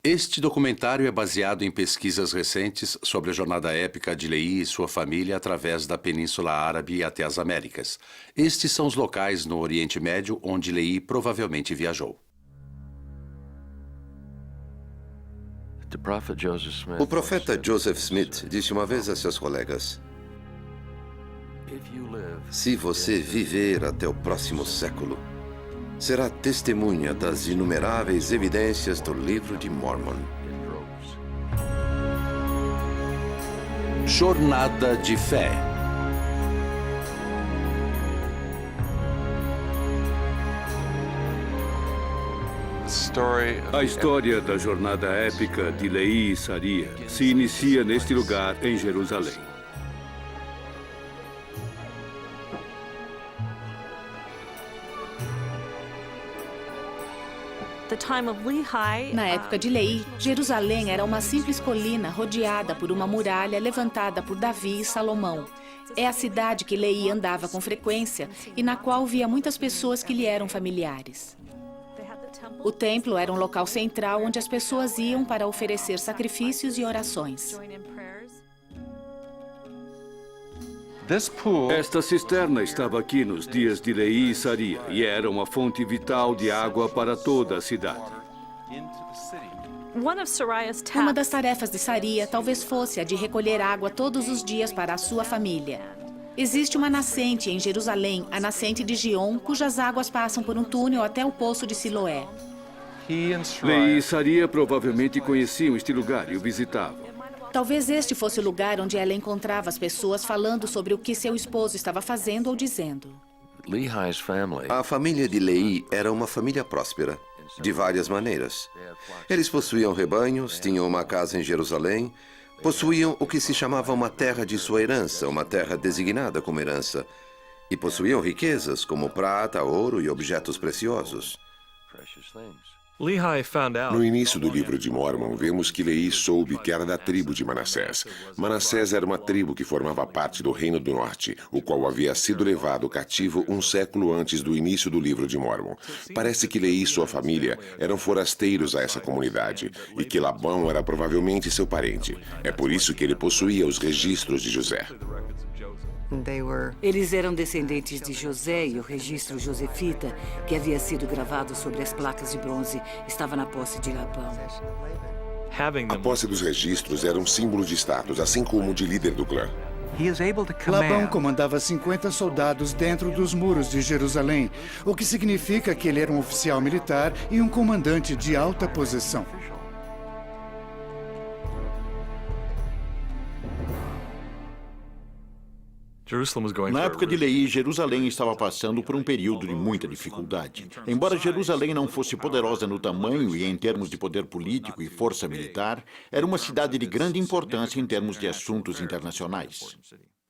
Este documentário é baseado em pesquisas recentes sobre a jornada épica de Lehi e sua família através da Península Árabe até as Américas. Estes são os locais no Oriente Médio onde Lehi provavelmente viajou. O profeta Joseph Smith disse uma vez a seus colegas: se você viver até o próximo século, será testemunha das inumeráveis evidências do livro de Mormon. Jornada de fé. A história da jornada épica de Lehi e Saria se inicia neste lugar em Jerusalém. Na época de Lehi, Jerusalém era uma simples colina rodeada por uma muralha levantada por Davi e Salomão. É a cidade que Lehi andava com frequência e na qual via muitas pessoas que lhe eram familiares. O templo era um local central onde as pessoas iam para oferecer sacrifícios e orações. Esta cisterna estava aqui nos dias de Lehi e Saria e era uma fonte vital de água para toda a cidade. Uma das tarefas de Saria talvez fosse a de recolher água todos os dias para a sua família. Existe uma nascente em Jerusalém, a nascente de Gion, cujas águas passam por um túnel até o poço de Siloé. Lehi e Saria provavelmente conheciam este lugar e o visitavam. Talvez este fosse o lugar onde ela encontrava as pessoas falando sobre o que seu esposo estava fazendo ou dizendo. A família de Lehi era uma família próspera, de várias maneiras. Eles possuíam rebanhos, tinham uma casa em Jerusalém, possuíam o que se chamava uma terra de sua herança, uma terra designada como herança, e possuíam riquezas como prata, ouro e objetos preciosos. No início do livro de Mormon, vemos que Lehi soube que era da tribo de Manassés. Manassés era uma tribo que formava parte do Reino do Norte, o qual havia sido levado cativo um século antes do início do livro de Mormon. Parece que Lehi e sua família eram forasteiros a essa comunidade e que Labão era provavelmente seu parente. É por isso que ele possuía os registros de José. Eles eram descendentes de José e o registro josefita, que havia sido gravado sobre as placas de bronze, estava na posse de Labão. A posse dos registros era um símbolo de status, assim como o de líder do clã. Labão comandava 50 soldados dentro dos muros de Jerusalém, o que significa que ele era um oficial militar e um comandante de alta posição. Na época de Lehi, Jerusalém estava passando por um período de muita dificuldade. Embora Jerusalém não fosse poderosa no tamanho e em termos de poder político e força militar, era uma cidade de grande importância em termos de assuntos internacionais.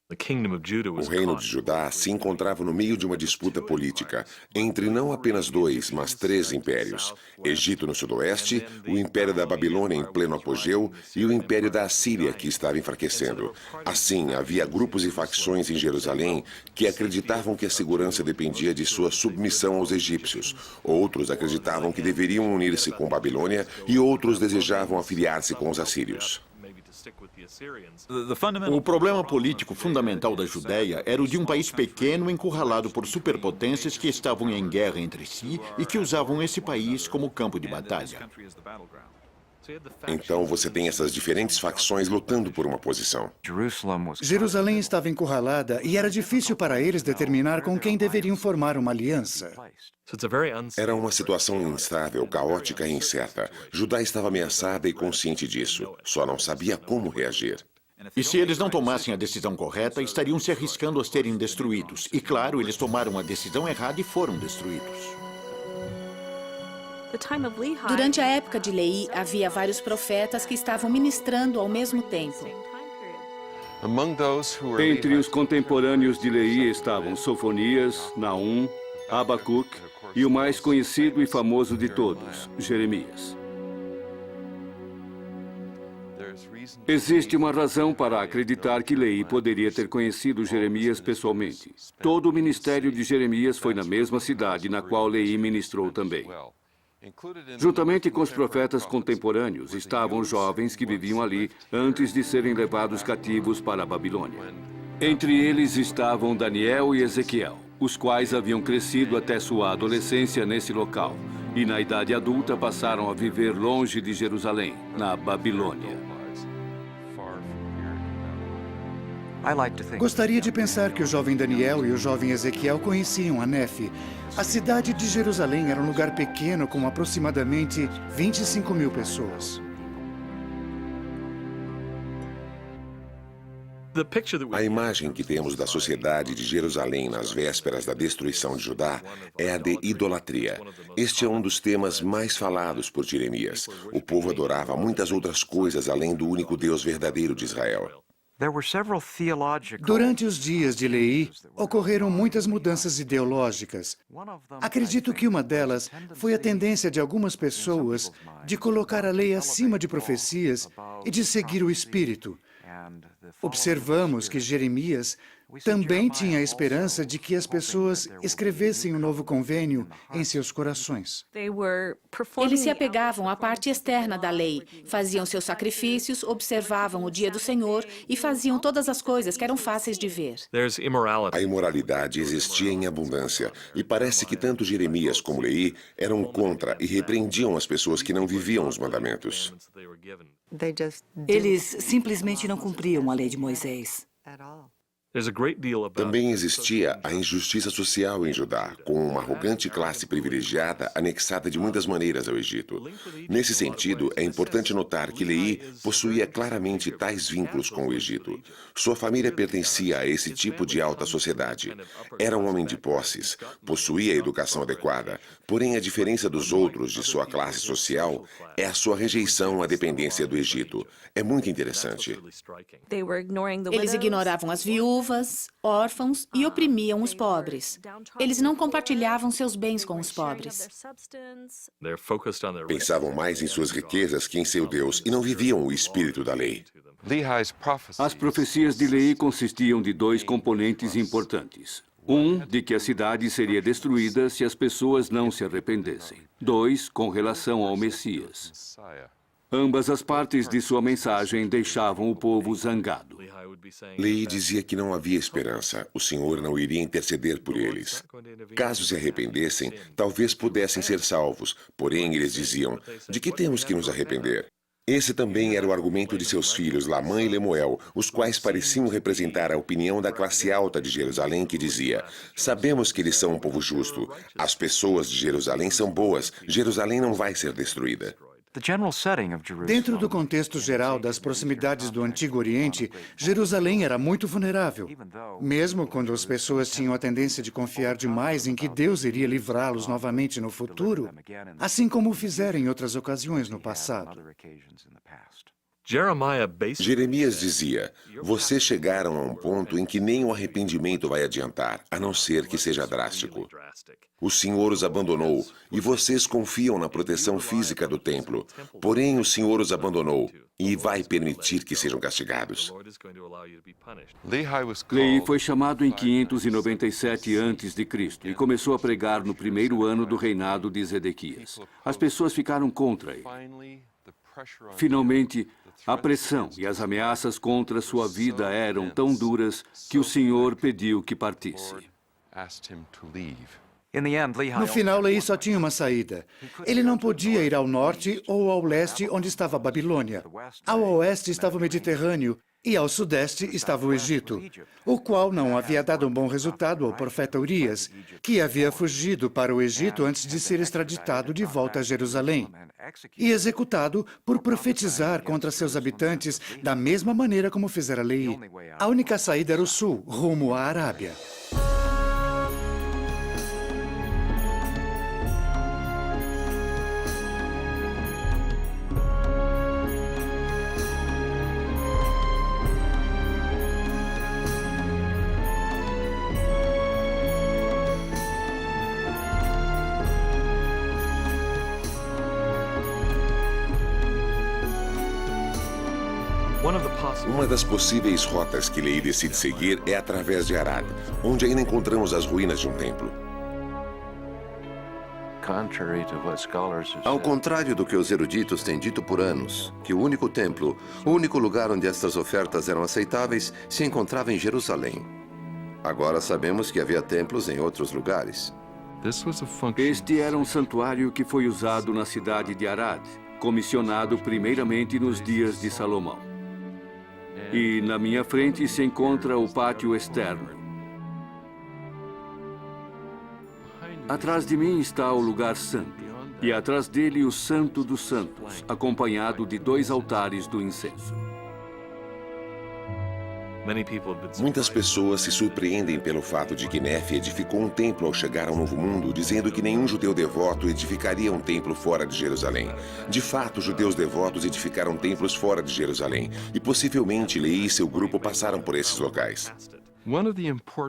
O reino de Judá se encontrava no meio de uma disputa política entre não apenas dois, mas três impérios. Egito no sudoeste, o Império da Babilônia em pleno apogeu e o Império da Assíria, que estava enfraquecendo. Assim, havia grupos e facções em Jerusalém que acreditavam que a segurança dependia de sua submissão aos egípcios. Outros acreditavam que deveriam unir-se com Babilônia e outros desejavam afiliar-se com os assírios. O problema político fundamental da Judéia era o de um país pequeno encurralado por superpotências que estavam em guerra entre si e que usavam esse país como campo de batalha. Então você tem essas diferentes facções lutando por uma posição. Jerusalém estava encurralada e era difícil para eles determinar com quem deveriam formar uma aliança. Era uma situação instável, caótica e incerta. Judá estava ameaçada e consciente disso. Só não sabia como reagir. E se eles não tomassem a decisão correta, estariam se arriscando a serem destruídos. E claro, eles tomaram a decisão errada e foram destruídos. Durante a época de Lehi, havia vários profetas que estavam ministrando ao mesmo tempo. Entre os contemporâneos de Lehi estavam Sofonias, Naum, Abacuque e o mais conhecido e famoso de todos, Jeremias. Existe uma razão para acreditar que Lehi poderia ter conhecido Jeremias pessoalmente. Todo o ministério de Jeremias foi na mesma cidade na qual Lehi ministrou também. Juntamente com os profetas contemporâneos estavam os jovens que viviam ali antes de serem levados cativos para a Babilônia. Entre eles estavam Daniel e Ezequiel, os quais haviam crescido até sua adolescência nesse local e na idade adulta passaram a viver longe de Jerusalém, na Babilônia. Gostaria de pensar que o jovem Daniel e o jovem Ezequiel conheciam a Nefe. A cidade de Jerusalém era um lugar pequeno com aproximadamente 25 mil pessoas. A imagem que temos da sociedade de Jerusalém nas vésperas da destruição de Judá é a de idolatria. Este é um dos temas mais falados por Jeremias. O povo adorava muitas outras coisas além do único Deus verdadeiro de Israel. Durante os dias de Leí, ocorreram muitas mudanças ideológicas. Acredito que uma delas foi a tendência de algumas pessoas de colocar a lei acima de profecias e de seguir o Espírito. Observamos que Jeremias também tinha a esperança de que as pessoas escrevessem um novo convênio em seus corações. Eles se apegavam à parte externa da lei, faziam seus sacrifícios, observavam o dia do Senhor e faziam todas as coisas que eram fáceis de ver. A imoralidade existia em abundância e parece que tanto Jeremias como Leí eram contra e repreendiam as pessoas que não viviam os mandamentos. Eles simplesmente não cumpriam a lei de Moisés. Também existia a injustiça social em Judá, com uma arrogante classe privilegiada anexada de muitas maneiras ao Egito. Nesse sentido, é importante notar que Leí possuía claramente tais vínculos com o Egito. Sua família pertencia a esse tipo de alta sociedade. Era um homem de posses, possuía a educação adequada, porém a diferença dos outros de sua classe social é a sua rejeição à dependência do Egito. É muito interessante. Eles ignoravam as viúvas, órfãos e oprimiam os pobres. Eles não compartilhavam seus bens com os pobres. Pensavam mais em suas riquezas que em seu Deus e não viviam o espírito da lei. As profecias de Leí consistiam de dois componentes importantes. Um, de que a cidade seria destruída se as pessoas não se arrependessem. Dois, com relação ao Messias. Ambas as partes de sua mensagem deixavam o povo zangado. Leí dizia que não havia esperança, o Senhor não iria interceder por eles. Caso se arrependessem, talvez pudessem ser salvos, porém eles diziam, de que temos que nos arrepender? Esse também era o argumento de seus filhos, Lamã e Lemuel, os quais pareciam representar a opinião da classe alta de Jerusalém que dizia, sabemos que eles são um povo justo, as pessoas de Jerusalém são boas, Jerusalém não vai ser destruída. Dentro do contexto geral das proximidades do Antigo Oriente, Jerusalém era muito vulnerável. Mesmo quando as pessoas tinham a tendência de confiar demais em que Deus iria livrá-los novamente no futuro, assim como o fizeram em outras ocasiões no passado. Jeremias dizia, vocês chegaram a um ponto em que nem o arrependimento vai adiantar, a não ser que seja drástico. O Senhor os abandonou, e vocês confiam na proteção física do templo. Porém, o Senhor os abandonou, e vai permitir que sejam castigados. Leí foi chamado em 597 a.C. e começou a pregar no primeiro ano do reinado de Zedequias. As pessoas ficaram contra ele. Finalmente, a pressão e as ameaças contra sua vida eram tão duras que o Senhor pediu que partisse. No final, Leí só tinha uma saída. Ele não podia ir ao norte ou ao leste, onde estava a Babilônia. Ao oeste estava o Mediterrâneo e ao sudeste estava o Egito, o qual não havia dado um bom resultado ao profeta Urias, que havia fugido para o Egito antes de ser extraditado de volta a Jerusalém e executado por profetizar contra seus habitantes da mesma maneira como fizera Leí. A única saída era o sul, rumo à Arábia. Uma das possíveis rotas que Leí decide seguir é através de Arad, onde ainda encontramos as ruínas de um templo. Ao contrário do que os eruditos têm dito por anos, que o único templo, o único lugar onde estas ofertas eram aceitáveis, se encontrava em Jerusalém. Agora sabemos que havia templos em outros lugares. Este era um santuário que foi usado na cidade de Arad, comissionado primeiramente nos dias de Salomão. E na minha frente se encontra o pátio externo. Atrás de mim está o lugar santo, e atrás dele o Santo dos Santos, acompanhado de 2 altares do incenso. Muitas pessoas se surpreendem pelo fato de que Nefe edificou um templo ao chegar ao Novo Mundo, dizendo que nenhum judeu devoto edificaria um templo fora de Jerusalém. De fato, judeus devotos edificaram templos fora de Jerusalém, e possivelmente Leí e seu grupo passaram por esses locais.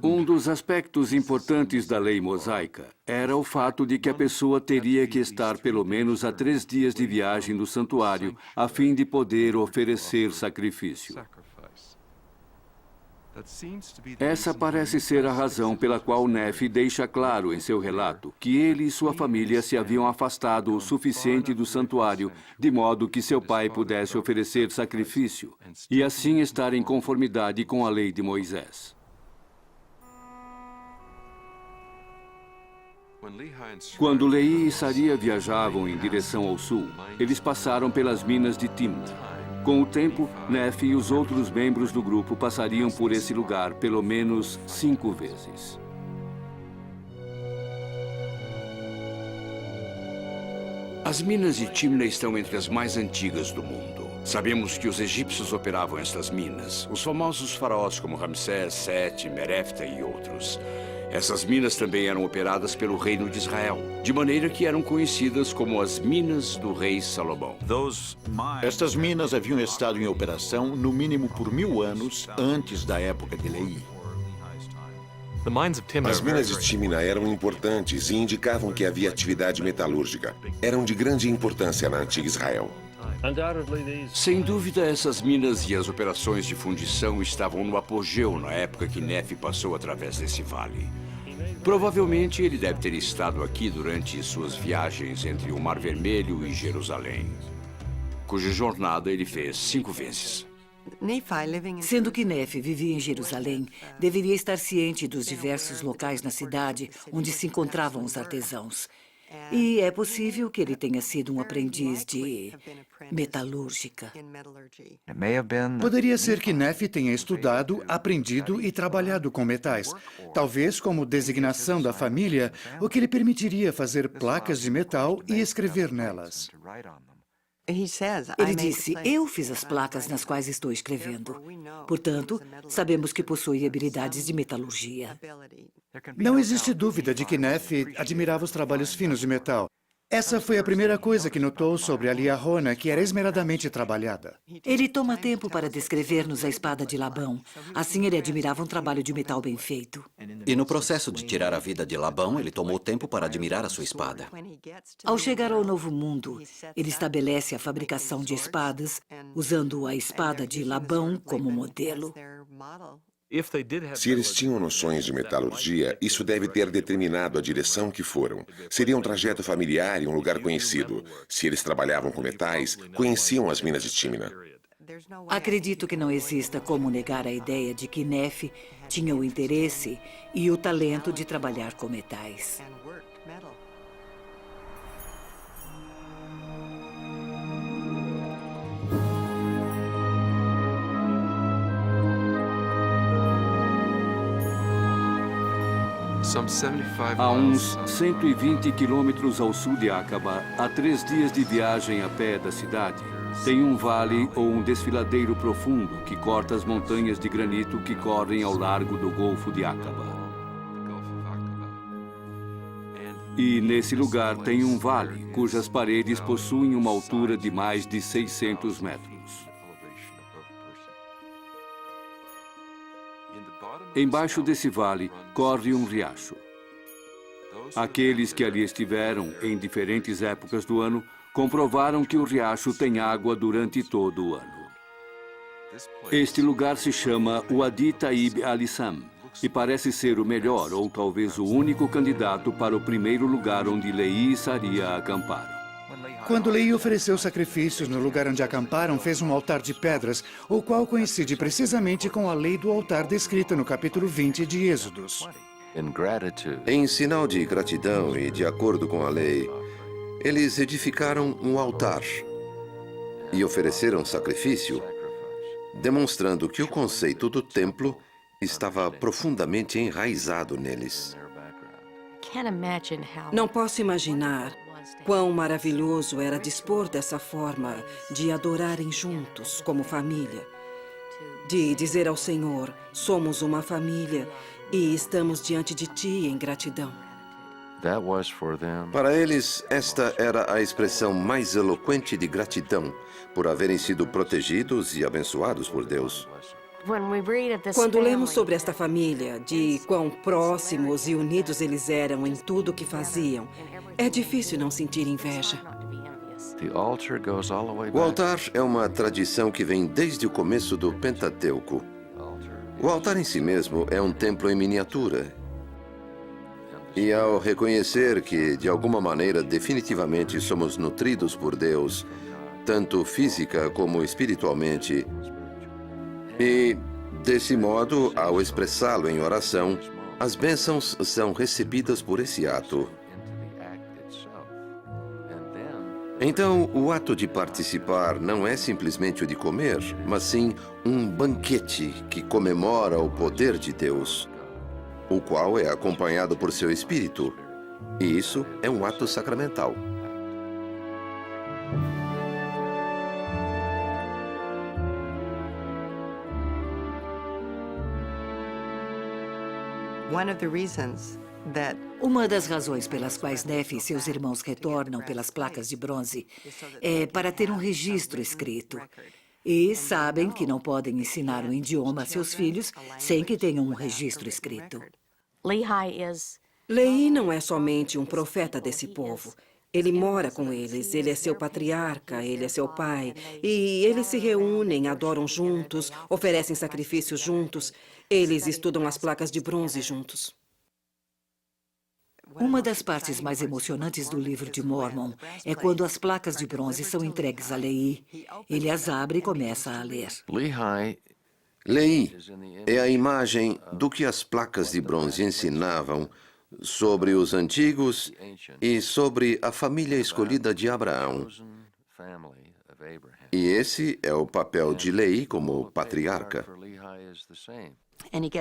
Um dos aspectos importantes da lei mosaica era o fato de que a pessoa teria que estar pelo menos a 3 dias de viagem do santuário a fim de poder oferecer sacrifício. Essa parece ser a razão pela qual Nefe deixa claro em seu relato que ele e sua família se haviam afastado o suficiente do santuário, de modo que seu pai pudesse oferecer sacrifício e assim estar em conformidade com a lei de Moisés. Quando Leí e Saria viajavam em direção ao sul, eles passaram pelas minas de Timna. Com o tempo, Nefe e os outros membros do grupo passariam por esse lugar pelo menos 5 vezes. As minas de Timna estão entre as mais antigas do mundo. Sabemos que os egípcios operavam estas minas, os famosos faraós como Ramsés, Sete, Merefta e outros. Essas minas também eram operadas pelo reino de Israel, de maneira que eram conhecidas como as minas do rei Salomão. Estas minas haviam estado em operação no mínimo por 1000 anos antes da época de Leí. As minas de Timna eram importantes e indicavam que havia atividade metalúrgica. Eram de grande importância na antiga Israel. Sem dúvida, essas minas e as operações de fundição estavam no apogeu na época que Nefe passou através desse vale. Provavelmente ele deve ter estado aqui durante suas viagens entre o Mar Vermelho e Jerusalém, cuja jornada ele fez 5 vezes. Sendo que Nefe vivia em Jerusalém, deveria estar ciente dos diversos locais na cidade onde se encontravam os artesãos. E é possível que ele tenha sido um aprendiz de metalúrgica. Poderia ser que Nefe tenha estudado, aprendido e trabalhado com metais. Talvez como designação da família, o que lhe permitiria fazer placas de metal e escrever nelas. Ele disse, eu fiz as placas nas quais estou escrevendo. Portanto, sabemos que possui habilidades de metalurgia. Não existe dúvida de que Nefe admirava os trabalhos finos de metal. Essa foi a primeira coisa que notou sobre a liarrona, que era esmeradamente trabalhada. Ele toma tempo para descrever-nos a espada de Labão. Assim, ele admirava um trabalho de metal bem feito. E no processo de tirar a vida de Labão, ele tomou tempo para admirar a sua espada. Ao chegar ao Novo Mundo, ele estabelece a fabricação de espadas, usando a espada de Labão como modelo. Se eles tinham noções de metalurgia, isso deve ter determinado a direção que foram. Seria um trajeto familiar e um lugar conhecido. Se eles trabalhavam com metais, conheciam as minas de Timna. Acredito que não exista como negar a ideia de que Nefe tinha o interesse e o talento de trabalhar com metais. A uns 120 quilômetros ao sul de Acaba, a 3 dias de viagem a pé da cidade, tem um vale ou um desfiladeiro profundo que corta as montanhas de granito que correm ao largo do Golfo de Acaba. E nesse lugar tem um vale cujas paredes possuem uma altura de mais de 600 metros. Embaixo desse vale corre um riacho. Aqueles que ali estiveram em diferentes épocas do ano comprovaram que o riacho tem água durante todo o ano. Este lugar se chama Wadi Taib al-Issam, e parece ser o melhor ou talvez o único candidato para o primeiro lugar onde Lehi e Saria acamparam. Quando Lehi ofereceu sacrifícios no lugar onde acamparam, fez um altar de pedras, o qual coincide precisamente com a lei do altar descrita no capítulo 20 de Êxodos. Em sinal de gratidão e de acordo com a lei, eles edificaram um altar e ofereceram sacrifício, demonstrando que o conceito do templo estava profundamente enraizado neles. Não posso imaginar quão maravilhoso era dispor dessa forma de adorarem juntos como família, de dizer ao Senhor, somos uma família e estamos diante de Ti em gratidão. Para eles, esta era a expressão mais eloquente de gratidão por haverem sido protegidos e abençoados por Deus. Quando lemos sobre esta família, de quão próximos e unidos eles eram em tudo o que faziam, é difícil não sentir inveja. O altar é uma tradição que vem desde o começo do Pentateuco. O altar em si mesmo é um templo em miniatura. E ao reconhecer que, de alguma maneira, definitivamente somos nutridos por Deus, tanto física como espiritualmente, e, desse modo, ao expressá-lo em oração, as bênçãos são recebidas por esse ato. Então, o ato de participar não é simplesmente o de comer, mas sim um banquete que comemora o poder de Deus, o qual é acompanhado por seu Espírito. E isso é um ato sacramental. Uma das razões pelas quais Nefi e seus irmãos retornam pelas placas de bronze é para ter um registro escrito. E sabem que não podem ensinar um idioma a seus filhos sem que tenham um registro escrito. Lehi não é somente um profeta desse povo. Ele mora com eles, ele é seu patriarca, ele é seu pai. E eles se reúnem, adoram juntos, oferecem sacrifícios juntos. Eles estudam as placas de bronze juntos. Uma das partes mais emocionantes do livro de Mormon é quando as placas de bronze são entregues a Lehi. Ele as abre e começa a ler. Lehi é a imagem do que as placas de bronze ensinavam sobre os antigos e sobre a família escolhida de Abraão. E esse é o papel de Lehi como patriarca.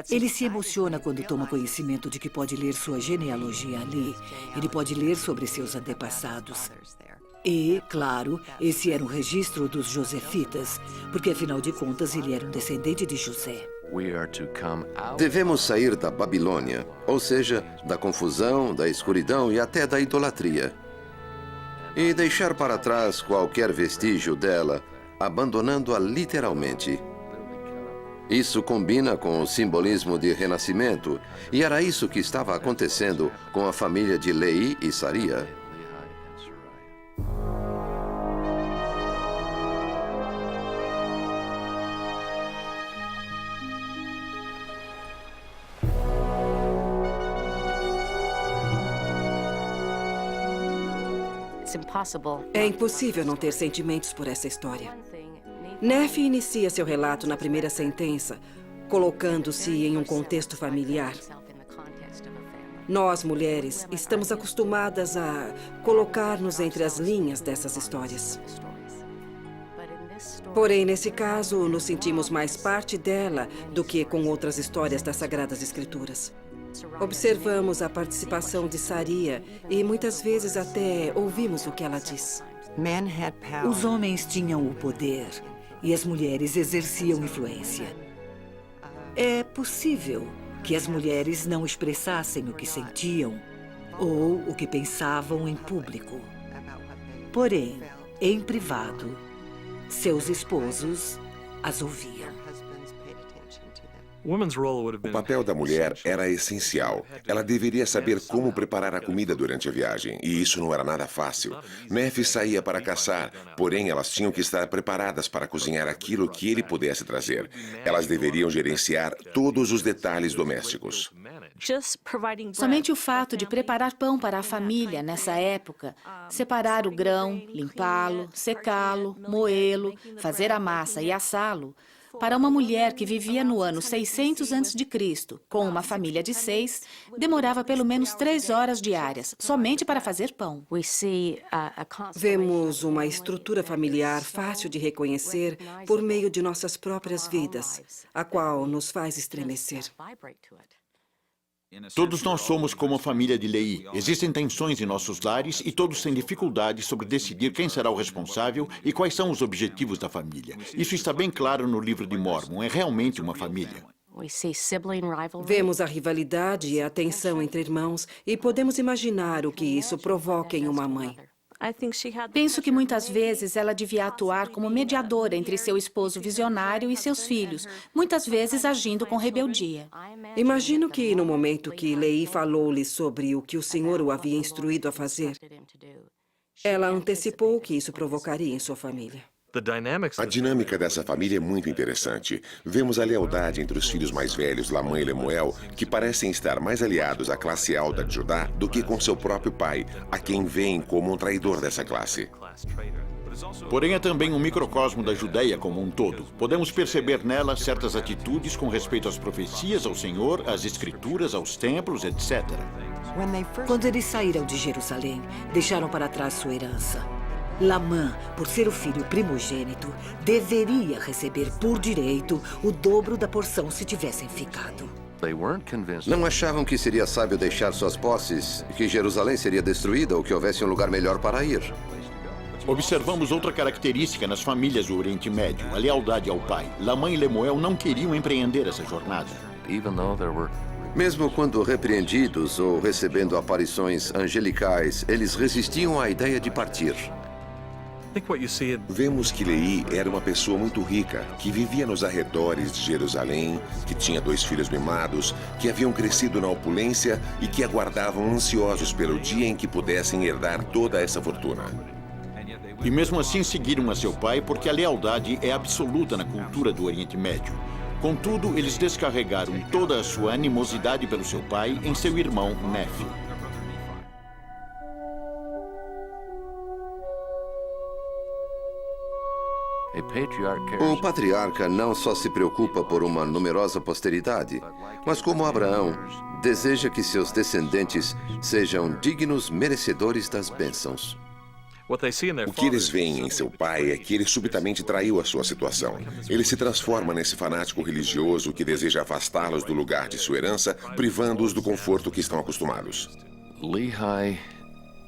Ele se emociona quando toma conhecimento de que pode ler sua genealogia ali. Ele pode ler sobre seus antepassados. E, claro, esse era um registro dos Josefitas, porque, afinal de contas, ele era um descendente de José. Devemos sair da Babilônia, ou seja, da confusão, da escuridão e até da idolatria, e deixar para trás qualquer vestígio dela, abandonando-a literalmente. Isso combina com o simbolismo de renascimento, e era isso que estava acontecendo com a família de Lehi e Saria. É impossível não ter sentimentos por essa história. Nefi inicia seu relato na primeira sentença, colocando-se em um contexto familiar. Nós, mulheres, estamos acostumadas a colocar-nos entre as linhas dessas histórias. Porém, nesse caso, nos sentimos mais parte dela do que com outras histórias das Sagradas Escrituras. Observamos a participação de Saria e muitas vezes até ouvimos o que ela diz. Os homens tinham o poder e as mulheres exerciam influência. É possível que as mulheres não expressassem o que sentiam ou o que pensavam em público. Porém, em privado, seus esposos as ouviam. O papel da mulher era essencial. Ela deveria saber como preparar a comida durante a viagem, e isso não era nada fácil. Nefe saía para caçar, porém elas tinham que estar preparadas para cozinhar aquilo que ele pudesse trazer. Elas deveriam gerenciar todos os detalhes domésticos. Somente o fato de preparar pão para a família nessa época, separar o grão, limpá-lo, secá-lo, moê-lo, fazer a massa e assá-lo, para uma mulher que vivia no ano 600 a.C., com uma família de 6, demorava pelo menos 3 horas diárias, somente para fazer pão. Vemos uma estrutura familiar fácil de reconhecer por meio de nossas próprias vidas, a qual nos faz estremecer. Todos nós somos como a família de Leí. Existem tensões em nossos lares e todos têm dificuldades sobre decidir quem será o responsável e quais são os objetivos da família. Isso está bem claro no livro de Mórmon. É realmente uma família. Vemos a rivalidade e a tensão entre irmãos e podemos imaginar o que isso provoca em uma mãe. Penso que muitas vezes ela devia atuar como mediadora entre seu esposo visionário e seus filhos, muitas vezes agindo com rebeldia. Imagino que no momento que Leí falou-lhe sobre o que o Senhor o havia instruído a fazer, ela antecipou o que isso provocaria em sua família. A dinâmica dessa família é muito interessante. Vemos a lealdade entre os filhos mais velhos, Lamã e Lemuel, que parecem estar mais aliados à classe alta de Judá do que com seu próprio pai, a quem veem como um traidor dessa classe. Porém, é também um microcosmo da Judéia como um todo. Podemos perceber nela certas atitudes com respeito às profecias, ao Senhor, às Escrituras, aos templos, etc. Quando eles saíram de Jerusalém, deixaram para trás sua herança. Lamã, por ser o filho primogênito, deveria receber por direito o dobro da porção se tivessem ficado. Não achavam que seria sábio deixar suas posses, que Jerusalém seria destruída ou que houvesse um lugar melhor para ir. Observamos outra característica nas famílias do Oriente Médio, a lealdade ao pai. Lamã e Lemuel não queriam empreender essa jornada. Mesmo quando repreendidos ou recebendo aparições angelicais, eles resistiam à ideia de partir. Vemos que Leí era uma pessoa muito rica, que vivia nos arredores de Jerusalém, que tinha 2 filhos mimados, que haviam crescido na opulência e que aguardavam ansiosos pelo dia em que pudessem herdar toda essa fortuna. E mesmo assim seguiram a seu pai porque a lealdade é absoluta na cultura do Oriente Médio. Contudo, eles descarregaram toda a sua animosidade pelo seu pai em seu irmão Nefe. O patriarca não só se preocupa por uma numerosa posteridade, mas como Abraão, deseja que seus descendentes sejam dignos merecedores das bênçãos. O que eles veem em seu pai é que ele subitamente traiu a sua situação. Ele se transforma nesse fanático religioso que deseja afastá-los do lugar de sua herança, privando-os do conforto que estão acostumados.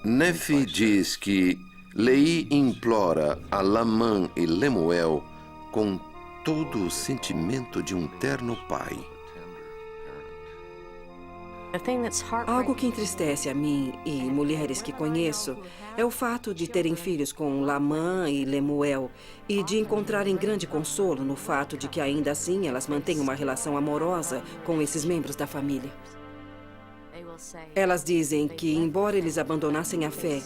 Nefe diz que Leí implora a Lamã e Lemuel com todo o sentimento de um terno pai. Algo que entristece a mim e mulheres que conheço é o fato de terem filhos com Lamã e Lemuel e de encontrarem grande consolo no fato de que ainda assim elas mantêm uma relação amorosa com esses membros da família. Elas dizem que, embora eles abandonassem a fé,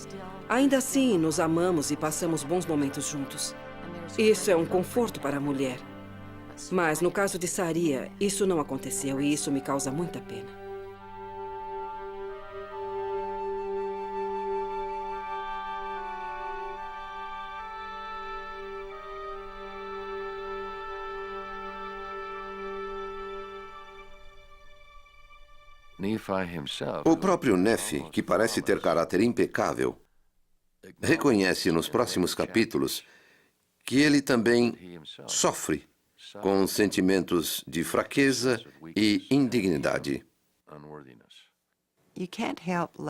ainda assim nos amamos e passamos bons momentos juntos. Isso é um conforto para a mulher. Mas no caso de Saria, isso não aconteceu e isso me causa muita pena. O próprio Nefe, que parece ter caráter impecável, reconhece nos próximos capítulos que ele também sofre com sentimentos de fraqueza e indignidade.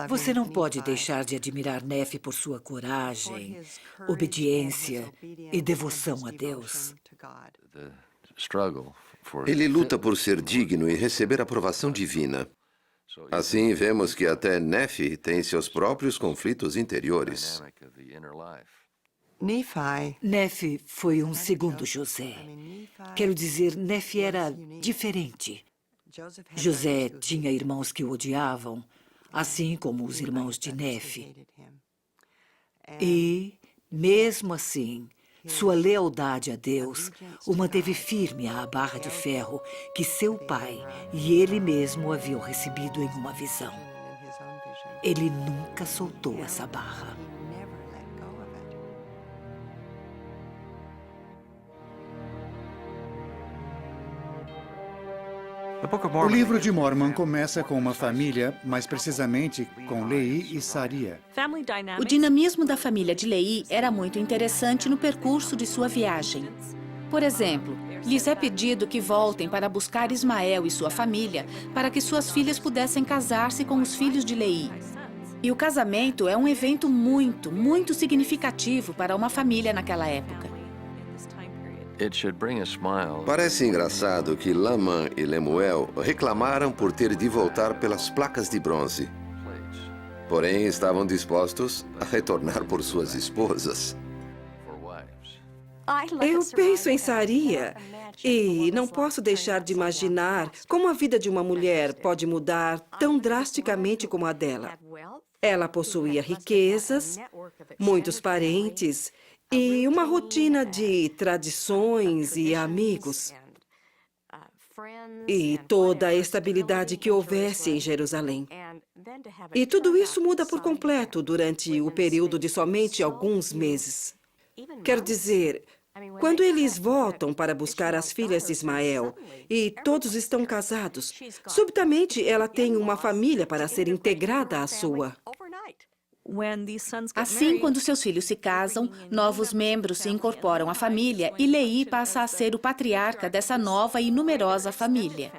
Você não pode deixar de admirar Nefe por sua coragem, obediência e devoção a Deus. Ele luta por ser digno e receber aprovação divina. Assim, vemos que até Nefe tem seus próprios conflitos interiores. Nefe foi um segundo José. Quero dizer, Nefe era diferente. José tinha irmãos que o odiavam, assim como os irmãos de Nefe. E, mesmo assim, sua lealdade a Deus o manteve firme à barra de ferro que seu pai e ele mesmo haviam recebido em uma visão. Ele nunca soltou essa barra. O livro de Mormon começa com uma família, mais precisamente com Lehi e Saria. O dinamismo da família de Lehi era muito interessante no percurso de sua viagem. Por exemplo, lhes é pedido que voltem para buscar Ismael e sua família para que suas filhas pudessem casar-se com os filhos de Lehi. E o casamento é um evento muito significativo para uma família naquela época. Parece engraçado que Laman e Lemuel reclamaram por ter de voltar pelas placas de bronze. Porém, estavam dispostos a retornar por suas esposas. Eu penso em Saria e não posso deixar de imaginar como a vida de uma mulher pode mudar tão drasticamente como a dela. Ela possuía riquezas, muitos parentes e uma rotina de tradições e amigos. E toda a estabilidade que houvesse em Jerusalém. E tudo isso muda por completo durante o período de somente alguns meses. Quero dizer, quando eles voltam para buscar as filhas de Ismael e todos estão casados, subitamente ela tem uma família para ser integrada à sua. Assim, quando seus filhos se casam, novos membros se incorporam à família e Lehi passa a ser o patriarca dessa nova e numerosa família.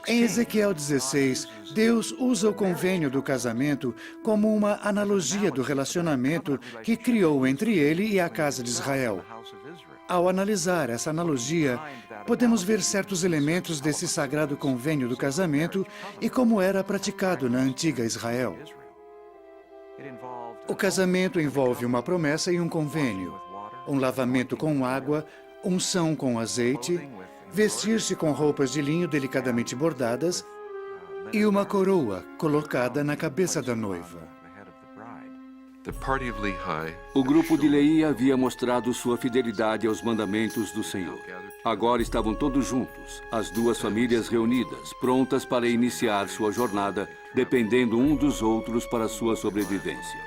Em Ezequiel 16, Deus usa o convênio do casamento como uma analogia do relacionamento que criou entre ele e a casa de Israel. Ao analisar essa analogia, podemos ver certos elementos desse sagrado convênio do casamento e como era praticado na antiga Israel. O casamento envolve uma promessa e um convênio, um lavamento com água, unção com azeite, vestir-se com roupas de linho delicadamente bordadas e uma coroa colocada na cabeça da noiva. O grupo de Lehi havia mostrado sua fidelidade aos mandamentos do Senhor. Agora estavam todos juntos, as duas famílias reunidas, prontas para iniciar sua jornada, dependendo um dos outros para sua sobrevivência.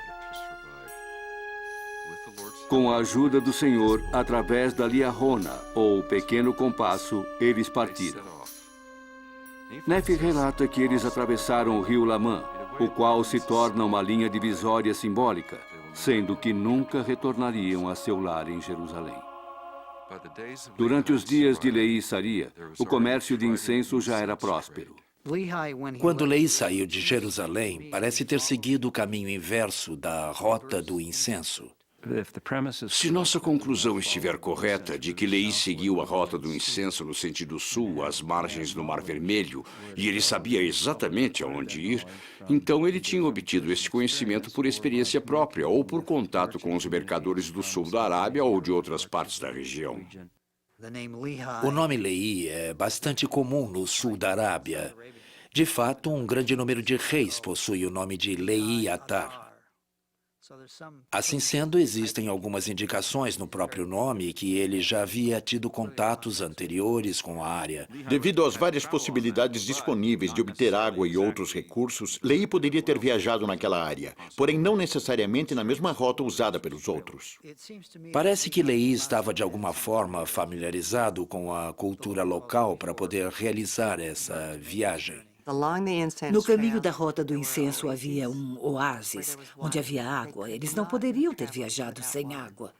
Com a ajuda do Senhor, através da liahona, ou pequeno compasso, eles partiram. Nefe relata que eles atravessaram o rio Lamã, o qual se torna uma linha divisória simbólica, sendo que nunca retornariam a seu lar em Jerusalém. Durante os dias de Lehi e Saria, o comércio de incenso já era próspero. Quando Lehi saiu de Jerusalém, parece ter seguido o caminho inverso da rota do incenso. Se nossa conclusão estiver correta de que Lehi seguiu a rota do incenso no sentido sul, às margens do Mar Vermelho, e ele sabia exatamente aonde ir, então ele tinha obtido esse conhecimento por experiência própria ou por contato com os mercadores do sul da Arábia ou de outras partes da região. O nome Lehi é bastante comum no sul da Arábia. De fato, um grande número de reis possui o nome de Lehi Atar. Assim sendo, existem algumas indicações no próprio nome que ele já havia tido contatos anteriores com a área. Devido às várias possibilidades disponíveis de obter água e outros recursos, Lehi poderia ter viajado naquela área, porém não necessariamente na mesma rota usada pelos outros. Parece que Lehi estava de alguma forma familiarizado com a cultura local para poder realizar essa viagem. No caminho da rota do incenso havia um oásis, onde havia água. Eles não poderiam ter viajado sem água.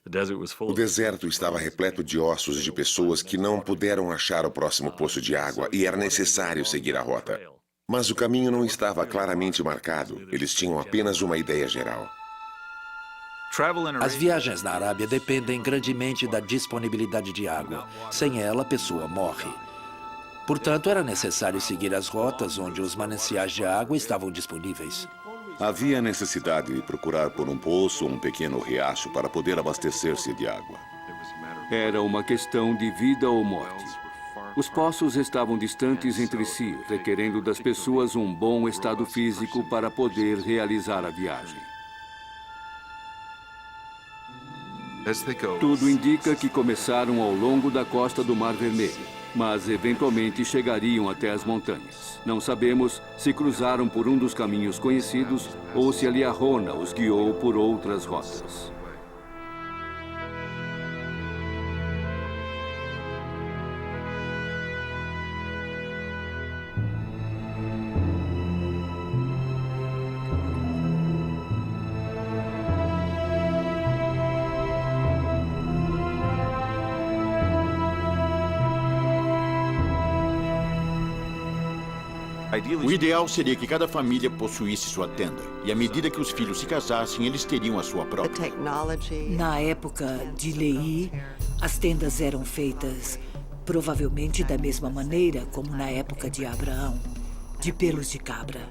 O deserto estava repleto de ossos de pessoas que não puderam achar o próximo poço de água e era necessário seguir a rota. Mas o caminho não estava claramente marcado. Eles tinham apenas uma ideia geral. As viagens na Arábia dependem grandemente da disponibilidade de água. Sem ela, a pessoa morre. Portanto, era necessário seguir as rotas onde os mananciais de água estavam disponíveis. Havia necessidade de procurar por um poço ou um pequeno riacho para poder abastecer-se de água. Era uma questão de vida ou morte. Os poços estavam distantes entre si, requerendo das pessoas um bom estado físico para poder realizar a viagem. Tudo indica que começaram ao longo da costa do Mar Vermelho, mas eventualmente chegariam até as montanhas. Não sabemos se cruzaram por um dos caminhos conhecidos ou se a Liahona os guiou por outras rotas. O ideal seria que cada família possuísse sua tenda. E à medida que os filhos se casassem, eles teriam a sua própria. Na época de Lehi, as tendas eram feitas provavelmente da mesma maneira como na época de Abraão, de pelos de cabra.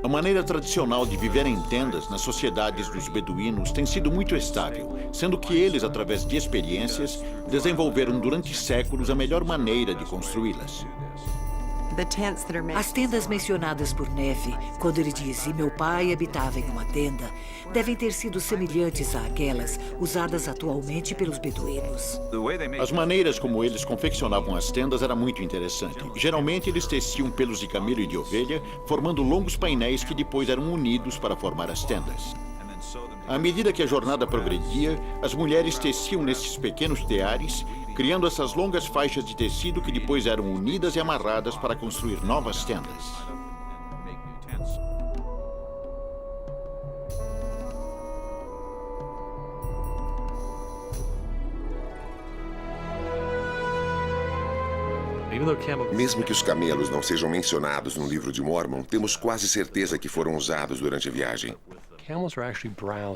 A maneira tradicional de viver em tendas nas sociedades dos beduínos tem sido muito estável, sendo que eles, através de experiências, desenvolveram durante séculos a melhor maneira de construí-las. As tendas mencionadas por Nefi, quando ele diz, e meu pai habitava em uma tenda, devem ter sido semelhantes àquelas usadas atualmente pelos beduínos. As maneiras como eles confeccionavam as tendas era muito interessante. Geralmente eles teciam pelos de camelo e de ovelha, formando longos painéis que depois eram unidos para formar as tendas. À medida que a jornada progredia, as mulheres teciam nesses pequenos teares, criando essas longas faixas de tecido que depois eram unidas e amarradas para construir novas tendas. Mesmo que os camelos não sejam mencionados no livro de Mormon, temos quase certeza que foram usados durante a viagem.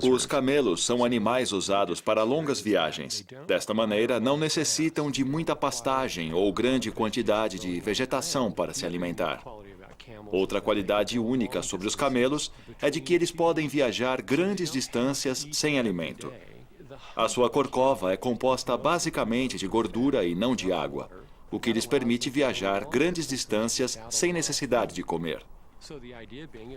Os camelos são animais usados para longas viagens. Desta maneira, não necessitam de muita pastagem ou grande quantidade de vegetação para se alimentar. Outra qualidade única sobre os camelos é de que eles podem viajar grandes distâncias sem alimento. A sua corcova é composta basicamente de gordura e não de água, o que lhes permite viajar grandes distâncias sem necessidade de comer.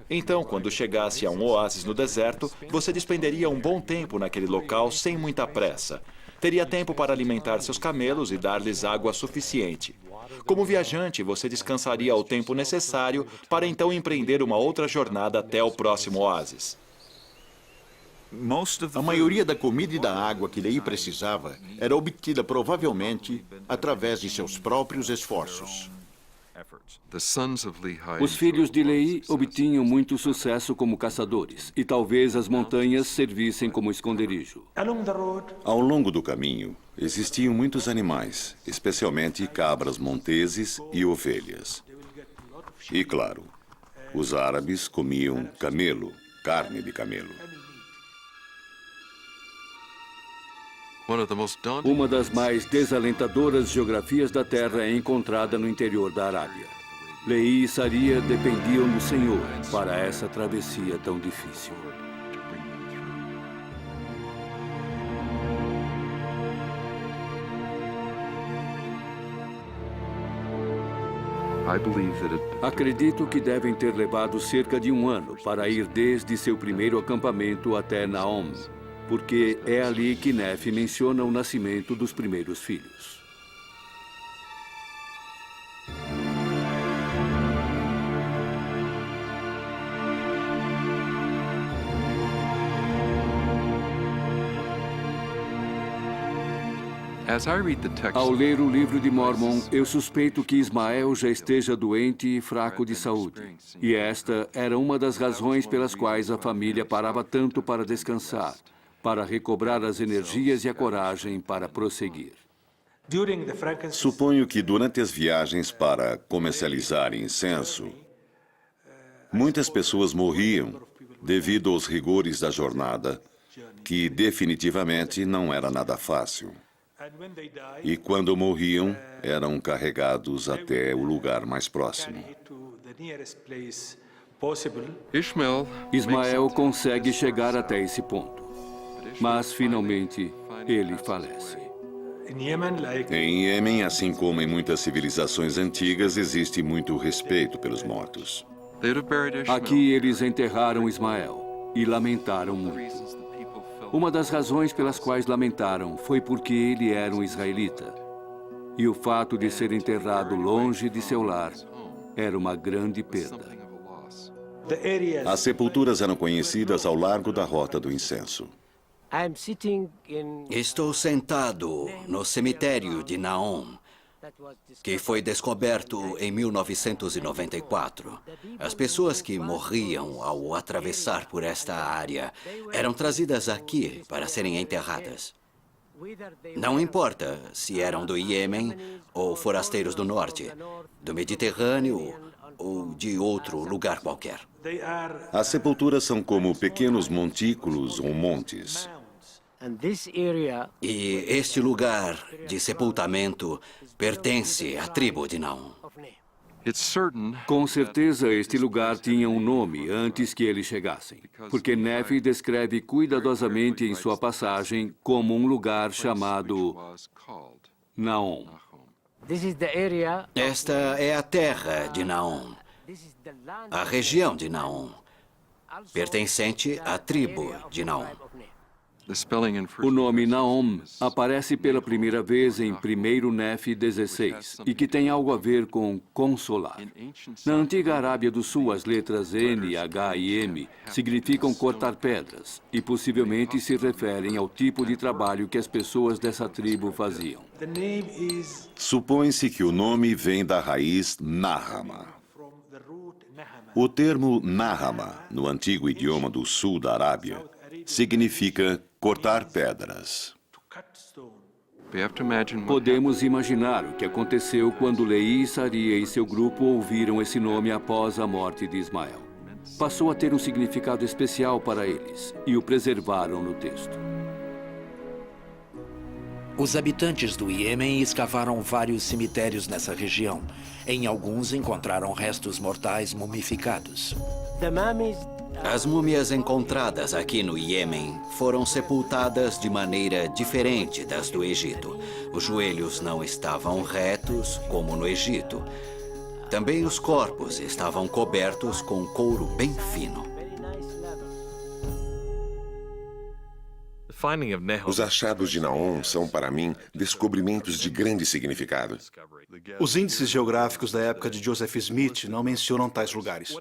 Então, quando chegasse a um oásis no deserto, você despenderia um bom tempo naquele local sem muita pressa. Teria tempo para alimentar seus camelos e dar-lhes água suficiente. Como viajante, você descansaria o tempo necessário para então empreender uma outra jornada até o próximo oásis. A maioria da comida e da água que Lehi precisava era obtida provavelmente através de seus próprios esforços. Os filhos de Lehi obtinham muito sucesso como caçadores, e talvez as montanhas servissem como esconderijo. Ao longo do caminho, existiam muitos animais, especialmente cabras monteses e ovelhas. E, claro, os árabes comiam camelo, carne de camelo. Uma das mais desalentadoras geografias da Terra é encontrada no interior da Arábia. Lehi e Saria dependiam do Senhor para essa travessia tão difícil. Acredito que devem ter levado cerca de 1 ano para ir desde seu primeiro acampamento até Naom, porque é ali que Nefi menciona o nascimento dos primeiros filhos. Ao ler o livro de Mormon, eu suspeito que Ismael já esteja doente e fraco de saúde. E esta era uma das razões pelas quais a família parava tanto para descansar, para recobrar as energias e a coragem para prosseguir. Suponho que durante as viagens para comercializar incenso, muitas pessoas morriam devido aos rigores da jornada, que definitivamente não era nada fácil. E quando morriam, eram carregados até o lugar mais próximo. Ismael consegue chegar até esse ponto, mas finalmente ele falece. Em Iêmen, assim como em muitas civilizações antigas, existe muito respeito pelos mortos. Aqui eles enterraram Ismael e lamentaram muito. Uma das razões pelas quais lamentaram foi porque ele era um israelita. E o fato de ser enterrado longe de seu lar era uma grande perda. As sepulturas eram conhecidas ao largo da Rota do Incenso. Estou sentado no cemitério de Naom, que foi descoberto em 1994. As pessoas que morriam ao atravessar por esta área eram trazidas aqui para serem enterradas. Não importa se eram do Iêmen ou forasteiros do norte, do Mediterrâneo ou de outro lugar qualquer. As sepulturas são como pequenos montículos ou montes. E este lugar de sepultamento pertence à tribo de Naom. Com certeza, este lugar tinha um nome antes que eles chegassem, porque Nefi descreve cuidadosamente em sua passagem como um lugar chamado Naom. Esta é a terra de Naom, a região de Naom, pertencente à tribo de Naom. O nome Naom aparece pela primeira vez em 1 Nefi 16, e que tem algo a ver com consolar. Na antiga Arábia do Sul, as letras N, H e M significam cortar pedras, e possivelmente se referem ao tipo de trabalho que as pessoas dessa tribo faziam. Supõe-se que o nome vem da raiz Nahama. O termo Nahama, no antigo idioma do sul da Arábia, significa cortar pedras. Podemos imaginar o que aconteceu quando Leí, Saria e seu grupo ouviram esse nome após a morte de Ismael. Passou a ter um significado especial para eles e o preservaram no texto. Os habitantes do Iêmen escavaram vários cemitérios nessa região. Em alguns encontraram restos mortais mumificados. As múmias encontradas aqui no Iêmen foram sepultadas de maneira diferente das do Egito. Os joelhos não estavam retos, como no Egito. Também os corpos estavam cobertos com couro bem fino. Os achados de Naom são, para mim, descobrimentos de grande significado. Os índices geográficos da época de Joseph Smith não mencionam tais lugares.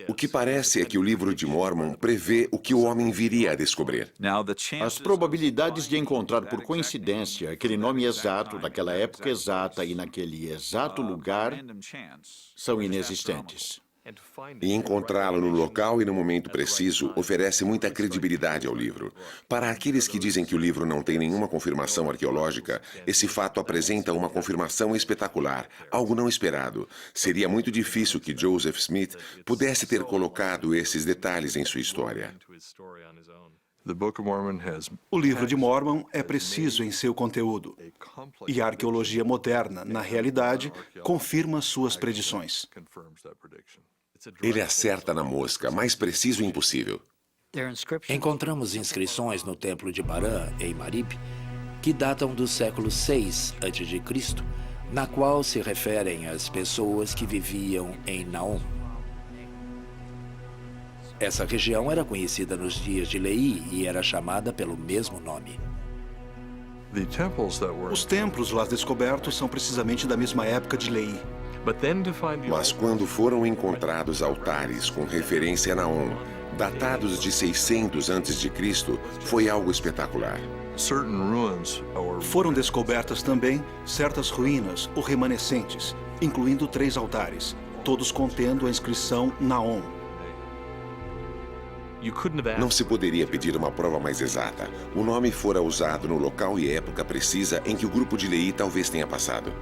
O que parece é que o livro de Mormon prevê o que o homem viria a descobrir. As probabilidades de encontrar por coincidência aquele nome exato, naquela época exata e naquele exato lugar são inexistentes. E encontrá-lo no local e no momento preciso oferece muita credibilidade ao livro. Para aqueles que dizem que o livro não tem nenhuma confirmação arqueológica, esse fato apresenta uma confirmação espetacular, algo não esperado. Seria muito difícil que Joseph Smith pudesse ter colocado esses detalhes em sua história. O livro de Mormon é preciso em seu conteúdo. E a arqueologia moderna, na realidade, confirma suas predições. Ele acerta na mosca, mais preciso impossível. Encontramos inscrições no templo de Barã, em Marib, que datam do século VI a.C., na qual se referem às pessoas que viviam em Naom. Essa região era conhecida nos dias de Leí e era chamada pelo mesmo nome. Os templos lá descobertos são precisamente da mesma época de Leí. Mas quando foram encontrados altares com referência a Naom, datados de 600 a.C., foi algo espetacular. Foram descobertas também certas ruínas ou remanescentes, incluindo 3 altares, todos contendo a inscrição Naom. Não se poderia pedir uma prova mais exata. O nome fora usado no local e época precisa em que o grupo de Leí talvez tenha passado.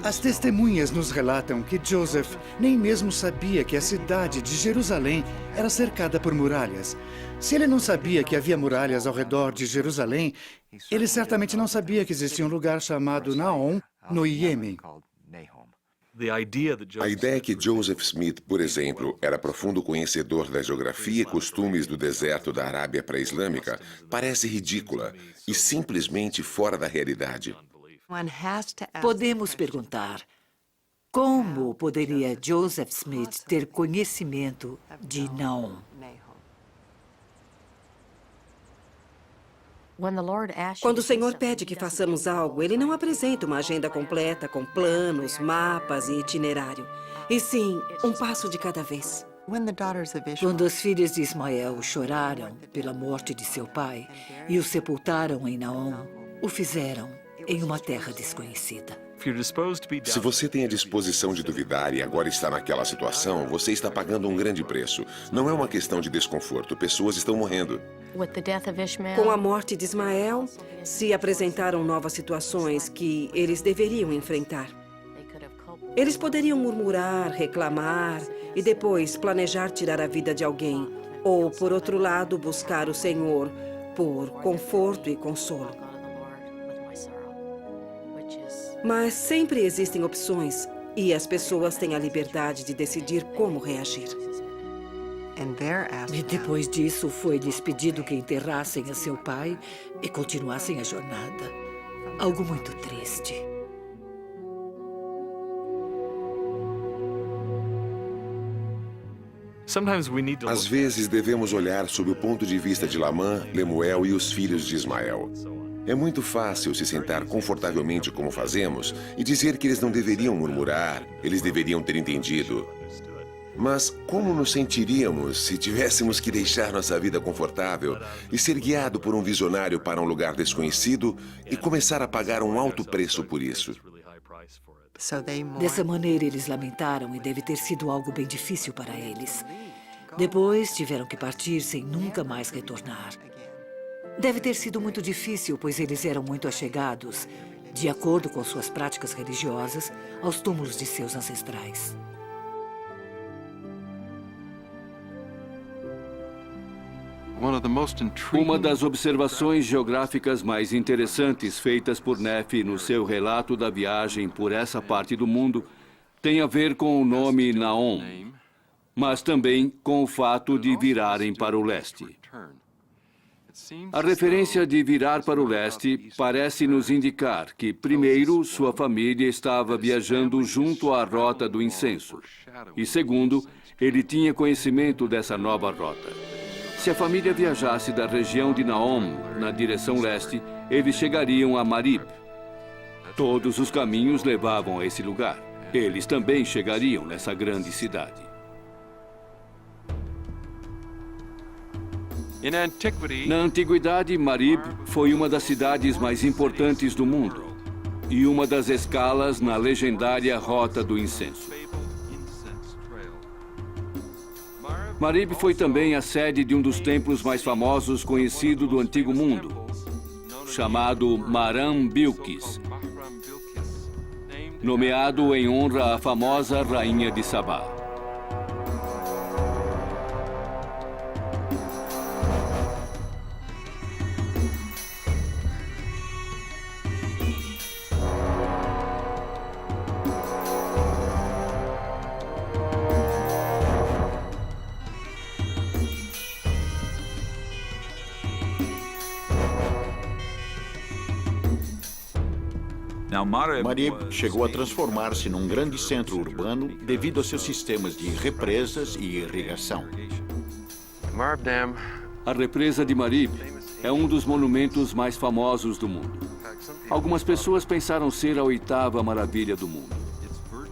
As testemunhas nos relatam que Joseph nem mesmo sabia que a cidade de Jerusalém era cercada por muralhas. Se ele não sabia que havia muralhas ao redor de Jerusalém, ele certamente não sabia que existia um lugar chamado Naom, no Iêmen. A ideia que Joseph Smith, por exemplo, era profundo conhecedor da geografia e costumes do deserto da Arábia pré-islâmica parece ridícula e simplesmente fora da realidade. Podemos perguntar, como poderia Joseph Smith ter conhecimento de Naom? Quando o Senhor pede que façamos algo, Ele não apresenta uma agenda completa com planos, mapas e itinerário. E sim, um passo de cada vez. Quando as filhas de Ismael choraram pela morte de seu pai e o sepultaram em Naom, o fizeram em uma terra desconhecida. Se você tem a disposição de duvidar e agora está naquela situação, você está pagando um grande preço. Não é uma questão de desconforto, pessoas estão morrendo. Com a morte de Ismael, se apresentaram novas situações que eles deveriam enfrentar. Eles poderiam murmurar, reclamar e depois planejar tirar a vida de alguém. Ou, por outro lado, buscar o Senhor por conforto e consolo. Mas sempre existem opções e as pessoas têm a liberdade de decidir como reagir. E depois disso, foi-lhes pedido que enterrassem a seu pai e continuassem a jornada. Algo muito triste. Às vezes devemos olhar sob o ponto de vista de Lamã, Lemuel e os filhos de Ismael. É muito fácil se sentar confortavelmente como fazemos e dizer que eles não deveriam murmurar, eles deveriam ter entendido. Mas como nos sentiríamos se tivéssemos que deixar nossa vida confortável e ser guiado por um visionário para um lugar desconhecido e começar a pagar um alto preço por isso? Dessa maneira, eles lamentaram e deve ter sido algo bem difícil para eles. Depois, tiveram que partir sem nunca mais retornar. Deve ter sido muito difícil, pois eles eram muito achegados, de acordo com suas práticas religiosas, aos túmulos de seus ancestrais. Uma das observações geográficas mais interessantes feitas por Neff no seu relato da viagem por essa parte do mundo tem a ver com o nome Naom, mas também com o fato de virarem para o leste. A referência de virar para o leste parece nos indicar que, primeiro, sua família estava viajando junto à rota do incenso, e, segundo, ele tinha conhecimento dessa nova rota. Se a família viajasse da região de Naom na direção leste, eles chegariam a Marib. Todos os caminhos levavam a esse lugar. Eles também chegariam nessa grande cidade. Na antiguidade, Marib foi uma das cidades mais importantes do mundo e uma das escalas na legendária Rota do Incenso. Marib foi também a sede de um dos templos mais famosos conhecido do Antigo Mundo, chamado Maram Bilquis, nomeado em honra à famosa rainha de Sabá. Marib chegou a transformar-se num grande centro urbano devido a seus sistemas de represas e irrigação. A represa de Marib é um dos monumentos mais famosos do mundo. Algumas pessoas pensaram ser a 8ª maravilha do mundo.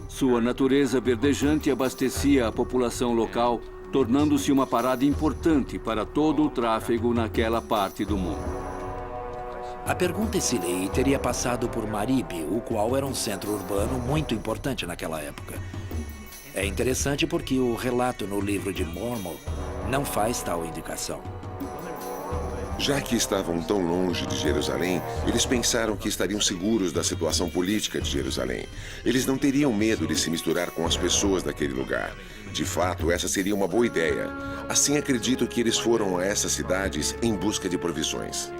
Sua natureza verdejante abastecia a população local, tornando-se uma parada importante para todo o tráfego naquela parte do mundo. A pergunta é se Lehi teria passado por Marib, o qual era um centro urbano muito importante naquela época. É interessante porque o relato no livro de Mormon não faz tal indicação. Já que estavam tão longe de Jerusalém, eles pensaram que estariam seguros da situação política de Jerusalém. Eles não teriam medo de se misturar com as pessoas daquele lugar. De fato, essa seria uma boa ideia. Assim, acredito que eles foram a essas cidades em busca de provisões.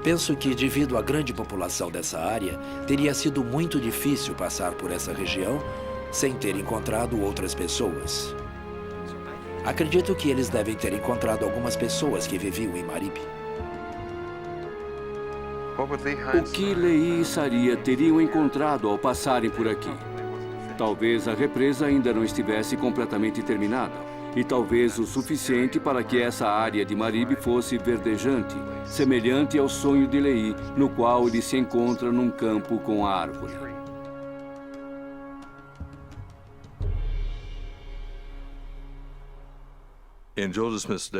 Penso que, devido à grande população dessa área, teria sido muito difícil passar por essa região sem ter encontrado outras pessoas. Acredito que eles devem ter encontrado algumas pessoas que viviam em Marib. O que Lehi e Saria teriam encontrado ao passarem por aqui? Talvez a represa ainda não estivesse completamente terminada. E talvez o suficiente para que essa área de Marib fosse verdejante, semelhante ao sonho de Lehi, no qual ele se encontra num campo com a árvore.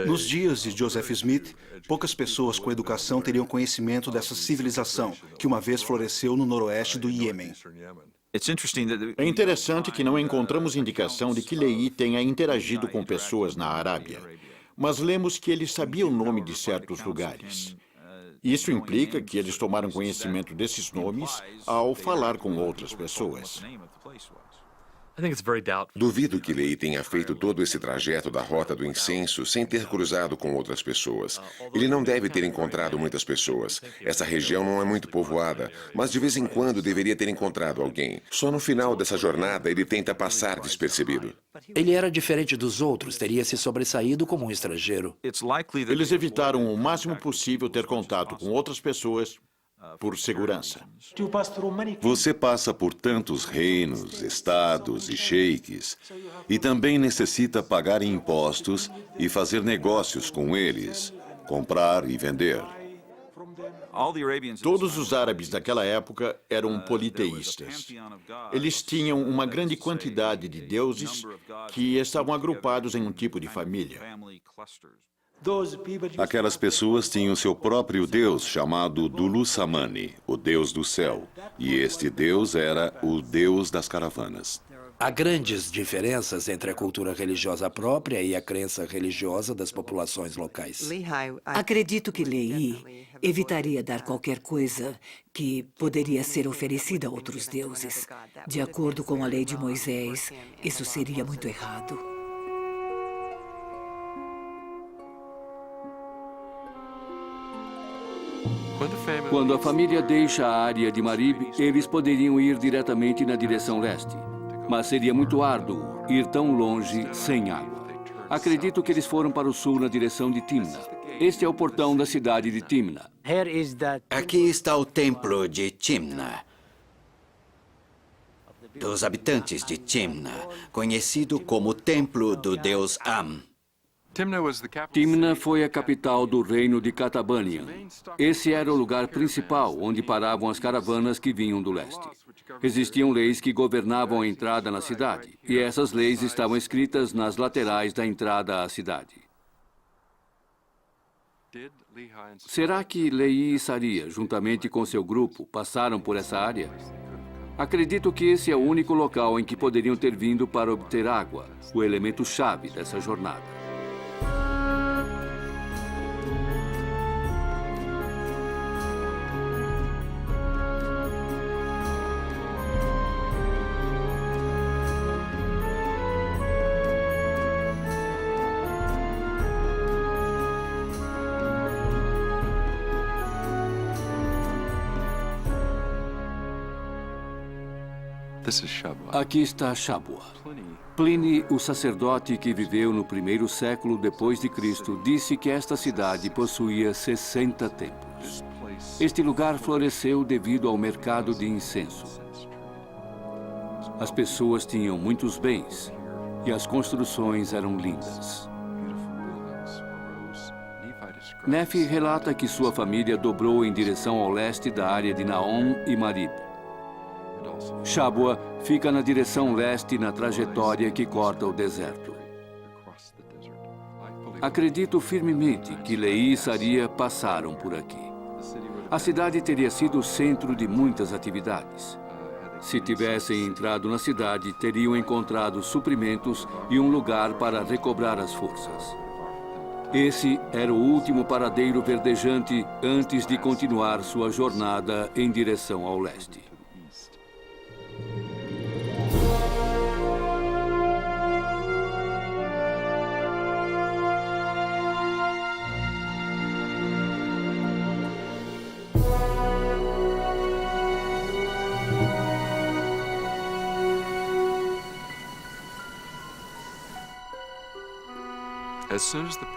Nos dias de Joseph Smith, poucas pessoas com educação teriam conhecimento dessa civilização que uma vez floresceu no noroeste do Iêmen. É interessante que não encontramos indicação de que Lehi tenha interagido com pessoas na Arábia, mas lemos que ele sabia o nome de certos lugares. Isso implica que eles tomaram conhecimento desses nomes ao falar com outras pessoas. Duvido que Lehi tenha feito todo esse trajeto da Rota do Incenso sem ter cruzado com outras pessoas. Ele não deve ter encontrado muitas pessoas. Essa região não é muito povoada, mas de vez em quando deveria ter encontrado alguém. Só no final dessa jornada ele tenta passar despercebido. Ele era diferente dos outros, teria se sobressaído como um estrangeiro. Eles evitaram o máximo possível ter contato com outras pessoas por segurança. Você passa por tantos reinos, estados e sheiks, e também necessita pagar impostos e fazer negócios com eles, comprar e vender. Todos os árabes daquela época eram politeístas. Eles tinham uma grande quantidade de deuses que estavam agrupados em um tipo de família. Aquelas pessoas tinham seu próprio deus chamado Dulu Samani, o deus do céu, e este deus era o deus das caravanas. Há grandes diferenças entre a cultura religiosa própria e a crença religiosa das populações locais. Acredito que Lehi evitaria dar qualquer coisa que poderia ser oferecida a outros deuses. De acordo com a lei de Moisés, isso seria muito errado. Quando a família deixa a área de Marib, eles poderiam ir diretamente na direção leste. Mas seria muito árduo ir tão longe sem água. Acredito que eles foram para o sul na direção de Timna. Este é o portão da cidade de Timna. Aqui está o templo de Timna, dos habitantes de Timna, conhecido como Templo do Deus Am. Timna foi a capital do reino de Catabanian. Esse era o lugar principal onde paravam as caravanas que vinham do leste. Existiam leis que governavam a entrada na cidade, e essas leis estavam escritas nas laterais da entrada à cidade. Será que Lehi e Saria, juntamente com seu grupo, passaram por essa área? Acredito que esse é o único local em que poderiam ter vindo para obter água, o elemento-chave dessa jornada. Aqui está Shabwa. Pliny, o sacerdote que viveu no primeiro século depois de Cristo, disse que esta cidade possuía 60 templos. Este lugar floresceu devido ao mercado de incenso. As pessoas tinham muitos bens e as construções eram lindas. Nefi relata que sua família dobrou em direção ao leste da área de Naom e Marib. Shabwa fica na direção leste na trajetória que corta o deserto. Acredito firmemente que Lehi e Saria passaram por aqui. A cidade teria sido o centro de muitas atividades. Se tivessem entrado na cidade, teriam encontrado suprimentos e um lugar para recobrar as forças. Esse era o último paradeiro verdejante antes de continuar sua jornada em direção ao leste.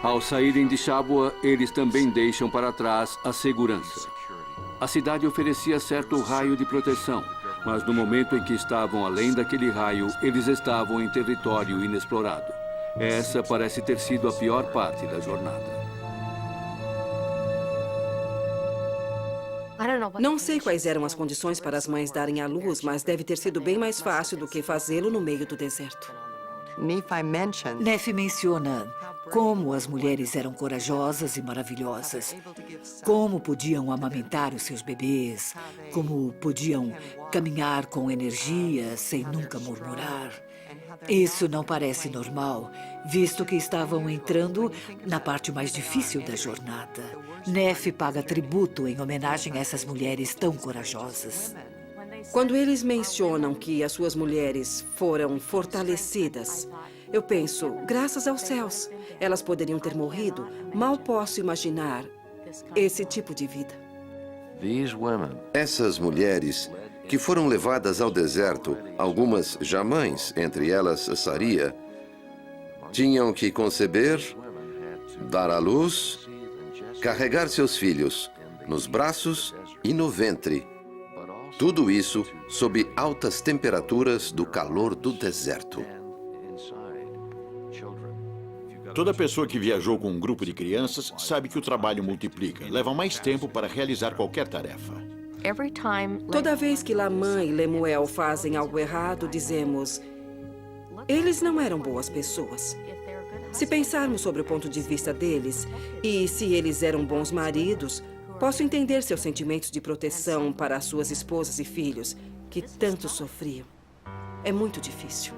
Ao saírem de Shabwa, eles também deixam para trás a segurança. A cidade oferecia certo raio de proteção, mas no momento em que estavam além daquele raio, eles estavam em território inexplorado. Essa parece ter sido a pior parte da jornada. Não sei quais eram as condições para as mães darem à luz, mas deve ter sido bem mais fácil do que fazê-lo no meio do deserto. Nefi menciona como as mulheres eram corajosas e maravilhosas, como podiam amamentar os seus bebês, como podiam caminhar com energia sem nunca murmurar. Isso não parece normal, visto que estavam entrando na parte mais difícil da jornada. Nefi paga tributo em homenagem a essas mulheres tão corajosas. Quando eles mencionam que as suas mulheres foram fortalecidas, eu penso, graças aos céus, elas poderiam ter morrido. Mal posso imaginar esse tipo de vida. Essas mulheres que foram levadas ao deserto, algumas já mães, entre elas Saria, tinham que conceber, dar à luz, carregar seus filhos nos braços e no ventre. Tudo isso sob altas temperaturas do calor do deserto. Toda pessoa que viajou com um grupo de crianças sabe que o trabalho multiplica. Leva mais tempo para realizar qualquer tarefa. Toda vez que Lamã e Lemuel fazem algo errado, dizemos, eles não eram boas pessoas. Se pensarmos sobre o ponto de vista deles, e se eles eram bons maridos, posso entender seus sentimentos de proteção para as suas esposas e filhos, que tanto sofriam. É muito difícil.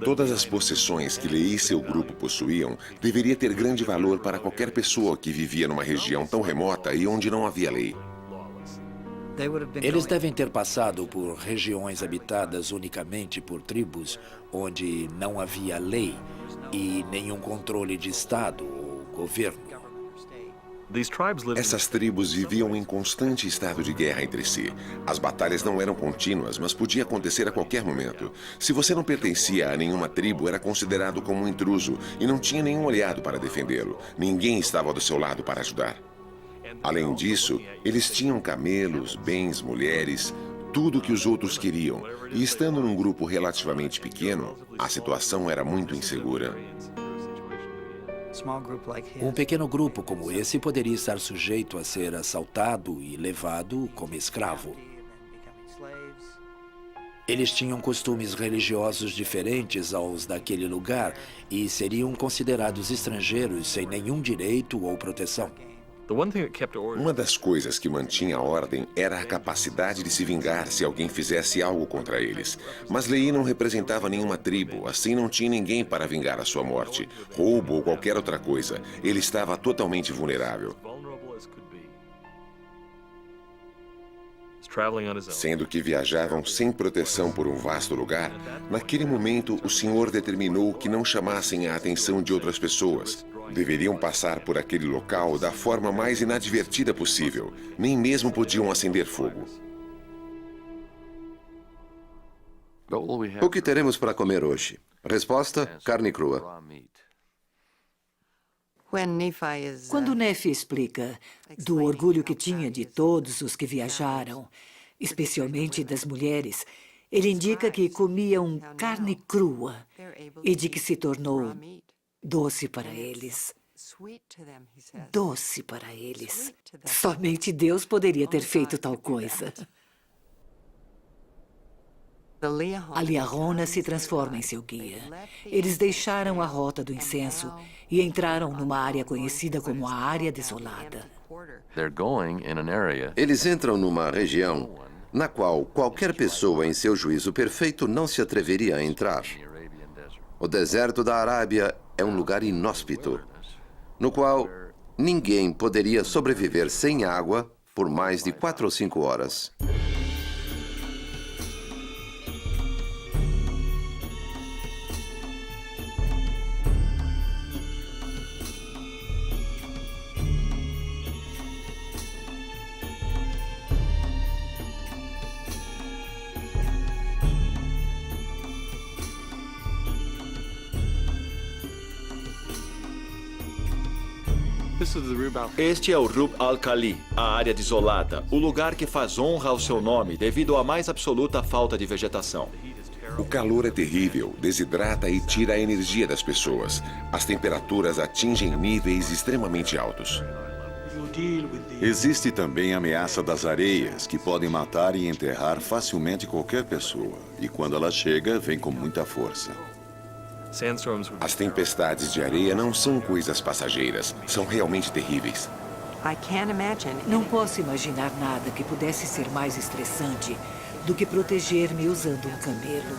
Todas as possessões que Leí e seu grupo possuíam deveria ter grande valor para qualquer pessoa que vivia numa região tão remota e onde não havia lei. Eles devem ter passado por regiões habitadas unicamente por tribos onde não havia lei e nenhum controle de Estado ou governo. Essas tribos viviam em constante estado de guerra entre si. As batalhas não eram contínuas, mas podia acontecer a qualquer momento. Se você não pertencia a nenhuma tribo, era considerado como um intruso e não tinha nenhum aliado para defendê-lo. Ninguém estava do seu lado para ajudar. Além disso, eles tinham camelos, bens, mulheres, tudo o que os outros queriam. E estando num grupo relativamente pequeno, a situação era muito insegura. Um pequeno grupo como esse poderia estar sujeito a ser assaltado e levado como escravo. Eles tinham costumes religiosos diferentes aos daquele lugar e seriam considerados estrangeiros sem nenhum direito ou proteção. Uma das coisas que mantinha a ordem era a capacidade de se vingar se alguém fizesse algo contra eles. Mas Leí não representava nenhuma tribo, assim não tinha ninguém para vingar a sua morte, roubo ou qualquer outra coisa. Ele estava totalmente vulnerável. Sendo que viajavam sem proteção por um vasto lugar, naquele momento o Senhor determinou que não chamassem a atenção de outras pessoas. Deveriam passar por aquele local da forma mais inadvertida possível. Nem mesmo podiam acender fogo. O que teremos para comer hoje? Resposta: carne crua. Quando Nefi explica do orgulho que tinha de todos os que viajaram, especialmente das mulheres, ele indica que comiam carne crua e de que se tornou doce para eles. Doce para eles. Somente Deus poderia ter feito tal coisa. A Liahona se transforma em seu guia. Eles deixaram a rota do incenso e entraram numa área conhecida como a Área Desolada. Eles entram numa região na qual qualquer pessoa em seu juízo perfeito não se atreveria a entrar. O deserto da Arábia é um lugar inóspito, no qual ninguém poderia sobreviver sem água por mais de 4 ou 5 horas. Este é o Rub al-Khali, a área desolada, o lugar que faz honra ao seu nome devido à mais absoluta falta de vegetação. O calor é terrível, desidrata e tira a energia das pessoas. As temperaturas atingem níveis extremamente altos. Existe também a ameaça das areias, que podem matar e enterrar facilmente qualquer pessoa. E quando ela chega, vem com muita força. As tempestades de areia não são coisas passageiras, são realmente terríveis. Não posso imaginar nada que pudesse ser mais estressante do que proteger-me usando um camelo,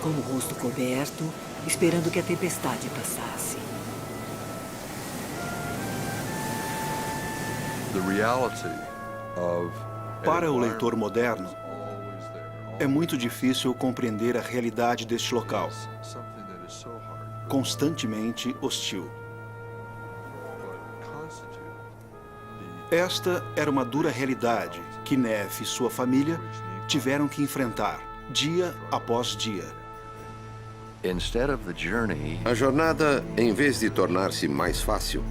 com o rosto coberto, esperando que a tempestade passasse. Para o leitor moderno, é muito difícil compreender a realidade deste local, constantemente hostil. Esta era uma dura realidade que Neff e sua família tiveram que enfrentar, dia após dia. A jornada, em vez de tornar-se mais fácil,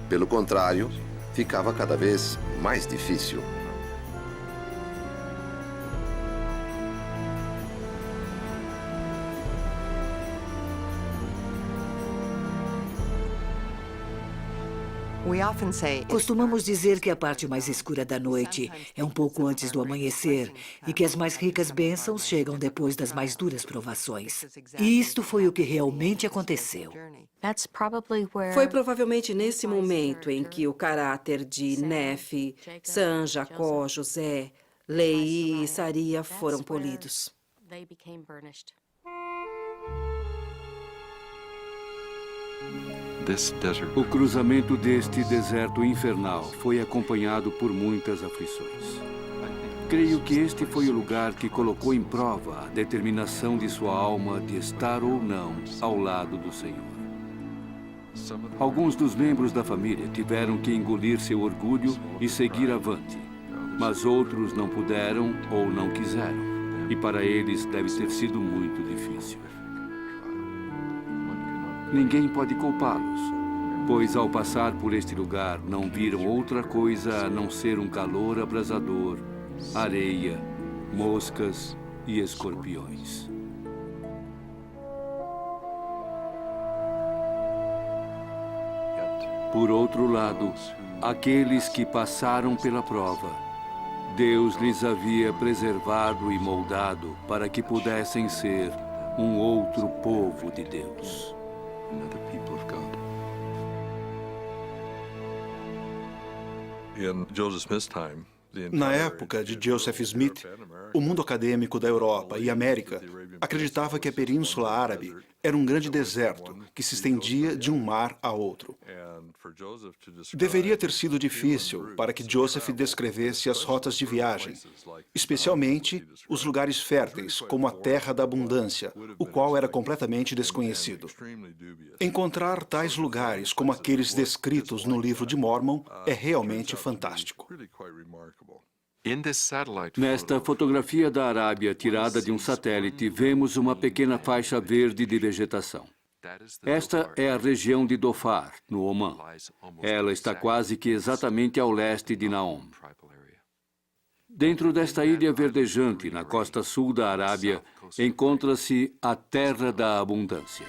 pelo contrário, ficava cada vez mais difícil. Costumamos dizer que a parte mais escura da noite é um pouco antes do amanhecer e que as mais ricas bênçãos chegam depois das mais duras provações. E isto foi o que realmente aconteceu. Foi provavelmente nesse momento em que o caráter de Neff, Sam, Jacó, José, Leí e Saria foram polidos. O cruzamento deste deserto infernal foi acompanhado por muitas aflições. Creio que este foi o lugar que colocou em prova a determinação de sua alma de estar ou não ao lado do Senhor. Alguns dos membros da família tiveram que engolir seu orgulho e seguir avante, mas outros não puderam ou não quiseram, e para eles deve ter sido muito difícil. Ninguém pode culpá-los, pois ao passar por este lugar não viram outra coisa a não ser um calor abrasador, areia, moscas e escorpiões. Por outro lado, aqueles que passaram pela prova, Deus lhes havia preservado e moldado para que pudessem ser um outro povo de Deus. Na época de Joseph Smith, o mundo acadêmico da Europa e América acreditava que a Península Árabe era um grande deserto que se estendia de um mar a outro. Deveria ter sido difícil para que Joseph descrevesse as rotas de viagem, especialmente os lugares férteis, como a Terra da Abundância, o qual era completamente desconhecido. Encontrar tais lugares como aqueles descritos no livro de Mormon é realmente fantástico. Nesta fotografia da Arábia tirada de um satélite, vemos uma pequena faixa verde de vegetação. Esta é a região de Dhofar, no Omã. Ela está quase que exatamente ao leste de Naom. Dentro desta ilha verdejante, na costa sul da Arábia, encontra-se a Terra da Abundância.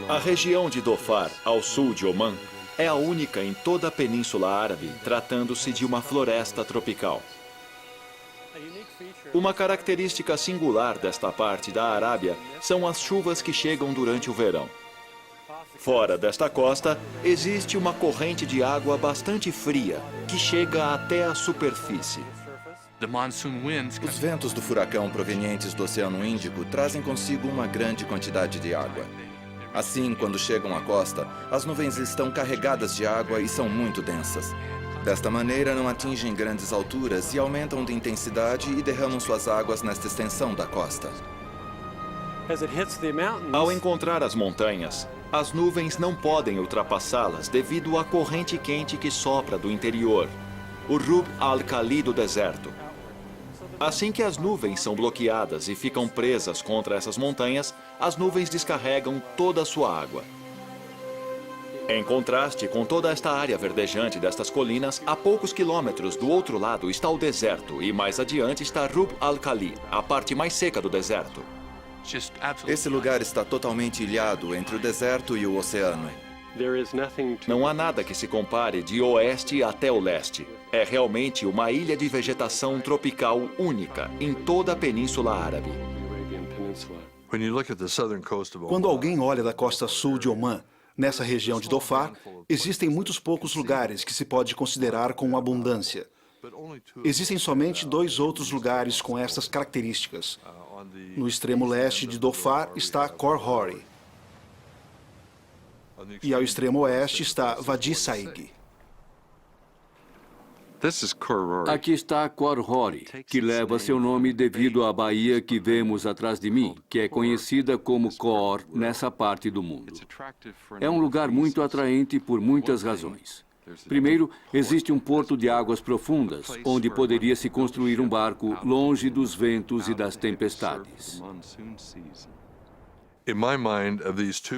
A região de Dhofar, ao sul de Omã, é a única em toda a Península Árabe, tratando-se de uma floresta tropical. Uma característica singular desta parte da Arábia são as chuvas que chegam durante o verão. Fora desta costa, existe uma corrente de água bastante fria, que chega até a superfície. Os ventos do furacão provenientes do Oceano Índico trazem consigo uma grande quantidade de água. Assim, quando chegam à costa, as nuvens estão carregadas de água e são muito densas. Desta maneira, não atingem grandes alturas e aumentam de intensidade e derramam suas águas nesta extensão da costa. Ao encontrar as montanhas, as nuvens não podem ultrapassá-las devido à corrente quente que sopra do interior, o Rub al-Khali do deserto. Assim que as nuvens são bloqueadas e ficam presas contra essas montanhas, as nuvens descarregam toda a sua água. Em contraste com toda esta área verdejante destas colinas, a poucos quilômetros do outro lado está o deserto e mais adiante está Rub al-Khali, a parte mais seca do deserto. Esse lugar está totalmente ilhado entre o deserto e o oceano. Não há nada que se compare de oeste até o leste. É realmente uma ilha de vegetação tropical única em toda a Península Árabe. Quando alguém olha da costa sul de Omã, nessa região de Dhofar, existem muitos poucos lugares que se pode considerar com abundância. Existem somente 2 outros lugares com essas características. No extremo leste de Dhofar está Khor Hori. E ao extremo oeste está Wadi Saig. Aqui está Khor Hori, que leva seu nome devido à baía que vemos atrás de mim, que é conhecida como Khor nessa parte do mundo. É um lugar muito atraente por muitas razões. Primeiro, existe um porto de águas profundas, onde poderia se construir um barco longe dos ventos e das tempestades.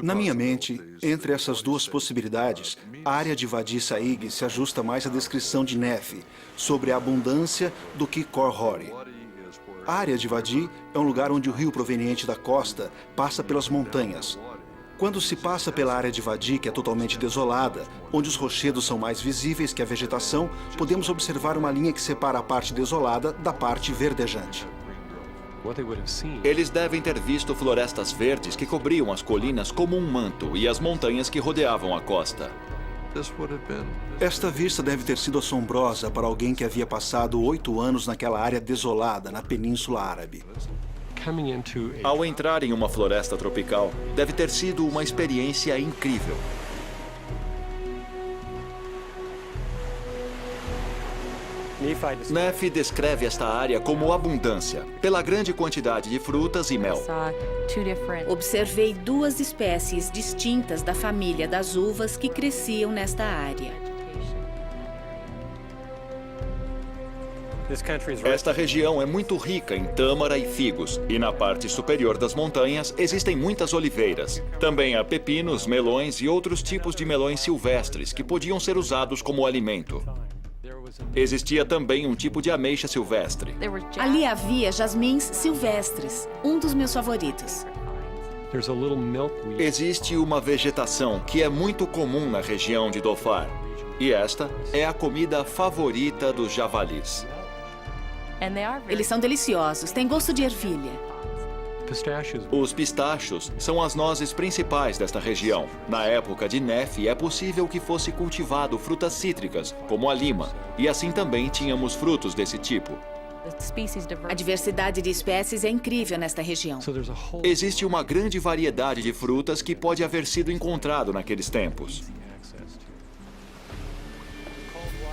Na minha mente, entre essas 2 possibilidades, a área de Wadi Saig se ajusta mais à descrição de Nefi sobre a abundância do que Khor Hori. A área de Wadi é um lugar onde o rio proveniente da costa passa pelas montanhas. Quando se passa pela área de Wadi, que é totalmente desolada, onde os rochedos são mais visíveis que a vegetação, podemos observar uma linha que separa a parte desolada da parte verdejante. Eles devem ter visto florestas verdes que cobriam as colinas como um manto e as montanhas que rodeavam a costa. Esta vista deve ter sido assombrosa para alguém que havia passado 8 anos naquela área desolada na Península Árabe. Ao entrar em uma floresta tropical, deve ter sido uma experiência incrível. Nefi descreve esta área como abundância, pela grande quantidade de frutas e mel. Observei 2 espécies distintas da família das uvas que cresciam nesta área. Esta região é muito rica em tâmara e figos, e na parte superior das montanhas existem muitas oliveiras. Também há pepinos, melões e outros tipos de melões silvestres que podiam ser usados como alimento. Existia também um tipo de ameixa silvestre. Ali havia jasmins silvestres, um dos meus favoritos. Existe uma vegetação que é muito comum na região de Dhofar, e esta é a comida favorita dos javalis. Eles são deliciosos, têm gosto de ervilha. Os pistachos são as nozes principais desta região. Na época de Nefi, é possível que fosse cultivado frutas cítricas, como a lima, e assim também tínhamos frutos desse tipo. A diversidade de espécies é incrível nesta região. Existe uma grande variedade de frutas que pode haver sido encontrado naqueles tempos.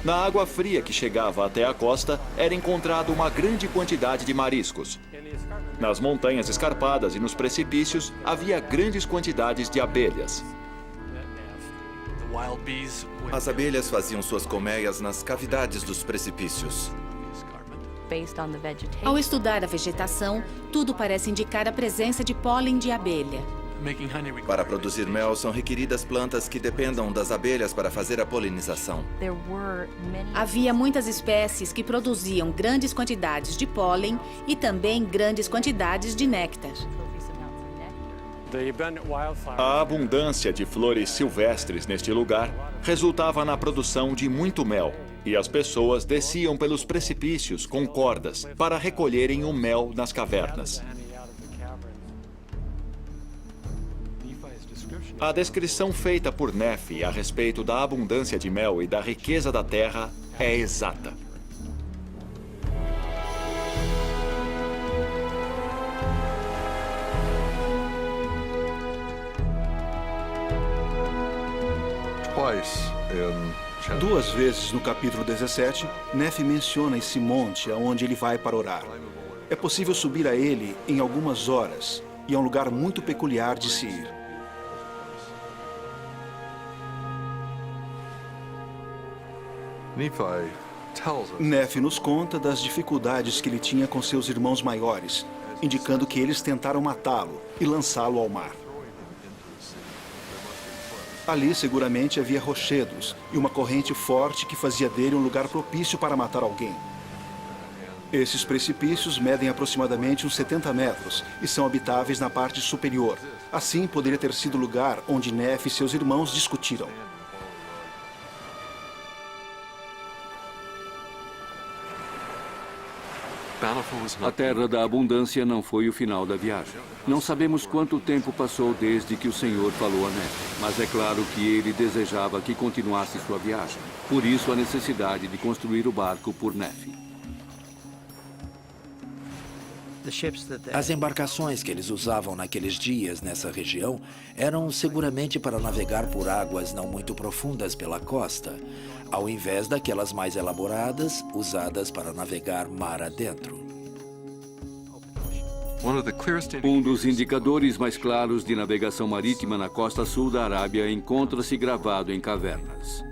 Na água fria que chegava até a costa, era encontrada uma grande quantidade de mariscos. Nas montanhas escarpadas e nos precipícios, havia grandes quantidades de abelhas. As abelhas faziam suas colmeias nas cavidades dos precipícios. Ao estudar a vegetação, tudo parece indicar a presença de pólen de abelha. Para produzir mel, são requeridas plantas que dependam das abelhas para fazer a polinização. Havia muitas espécies que produziam grandes quantidades de pólen e também grandes quantidades de néctar. A abundância de flores silvestres neste lugar resultava na produção de muito mel, e as pessoas desciam pelos precipícios com cordas para recolherem o mel nas cavernas. A descrição feita por Nefi a respeito da abundância de mel e da riqueza da terra é exata. Duas vezes no capítulo 17, Nefi menciona esse monte aonde ele vai para orar. É possível subir a ele em algumas horas. e é um lugar muito peculiar de se ir. Nefi nos conta das dificuldades que ele tinha com seus irmãos maiores, indicando que eles tentaram matá-lo e lançá-lo ao mar. Ali, seguramente, havia rochedos e uma corrente forte que fazia dele um lugar propício para matar alguém. Esses precipícios medem aproximadamente uns 70 metros e são habitáveis na parte superior. Assim, poderia ter sido o lugar onde Nefi e seus irmãos discutiram. A Terra da Abundância não foi o final da viagem. Não sabemos quanto tempo passou desde que o Senhor falou a Nefi, mas é claro que ele desejava que continuasse sua viagem. Por isso, a necessidade de construir o barco por Nefi. As embarcações que eles usavam naqueles dias nessa região eram seguramente para navegar por águas não muito profundas pela costa, ao invés daquelas mais elaboradas, usadas para navegar mar adentro. Um dos indicadores mais claros de navegação marítima na costa sul da Arábia encontra-se gravado em cavernas.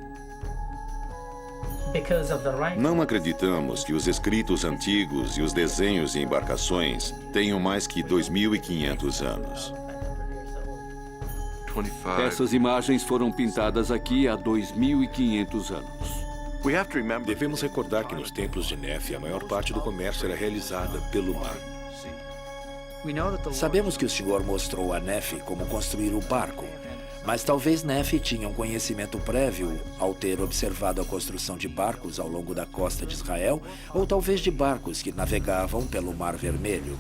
Não acreditamos que os escritos antigos e os desenhos em embarcações tenham mais que 2.500 anos. Essas imagens foram pintadas aqui há 2.500 anos. Devemos recordar que nos templos de Nefi, a maior parte do comércio era realizada pelo mar. Sabemos que o Senhor mostrou a Nefi como construir o barco, mas talvez Nefi tinha um conhecimento prévio ao ter observado a construção de barcos ao longo da costa de Israel, ou talvez de barcos que navegavam pelo Mar Vermelho.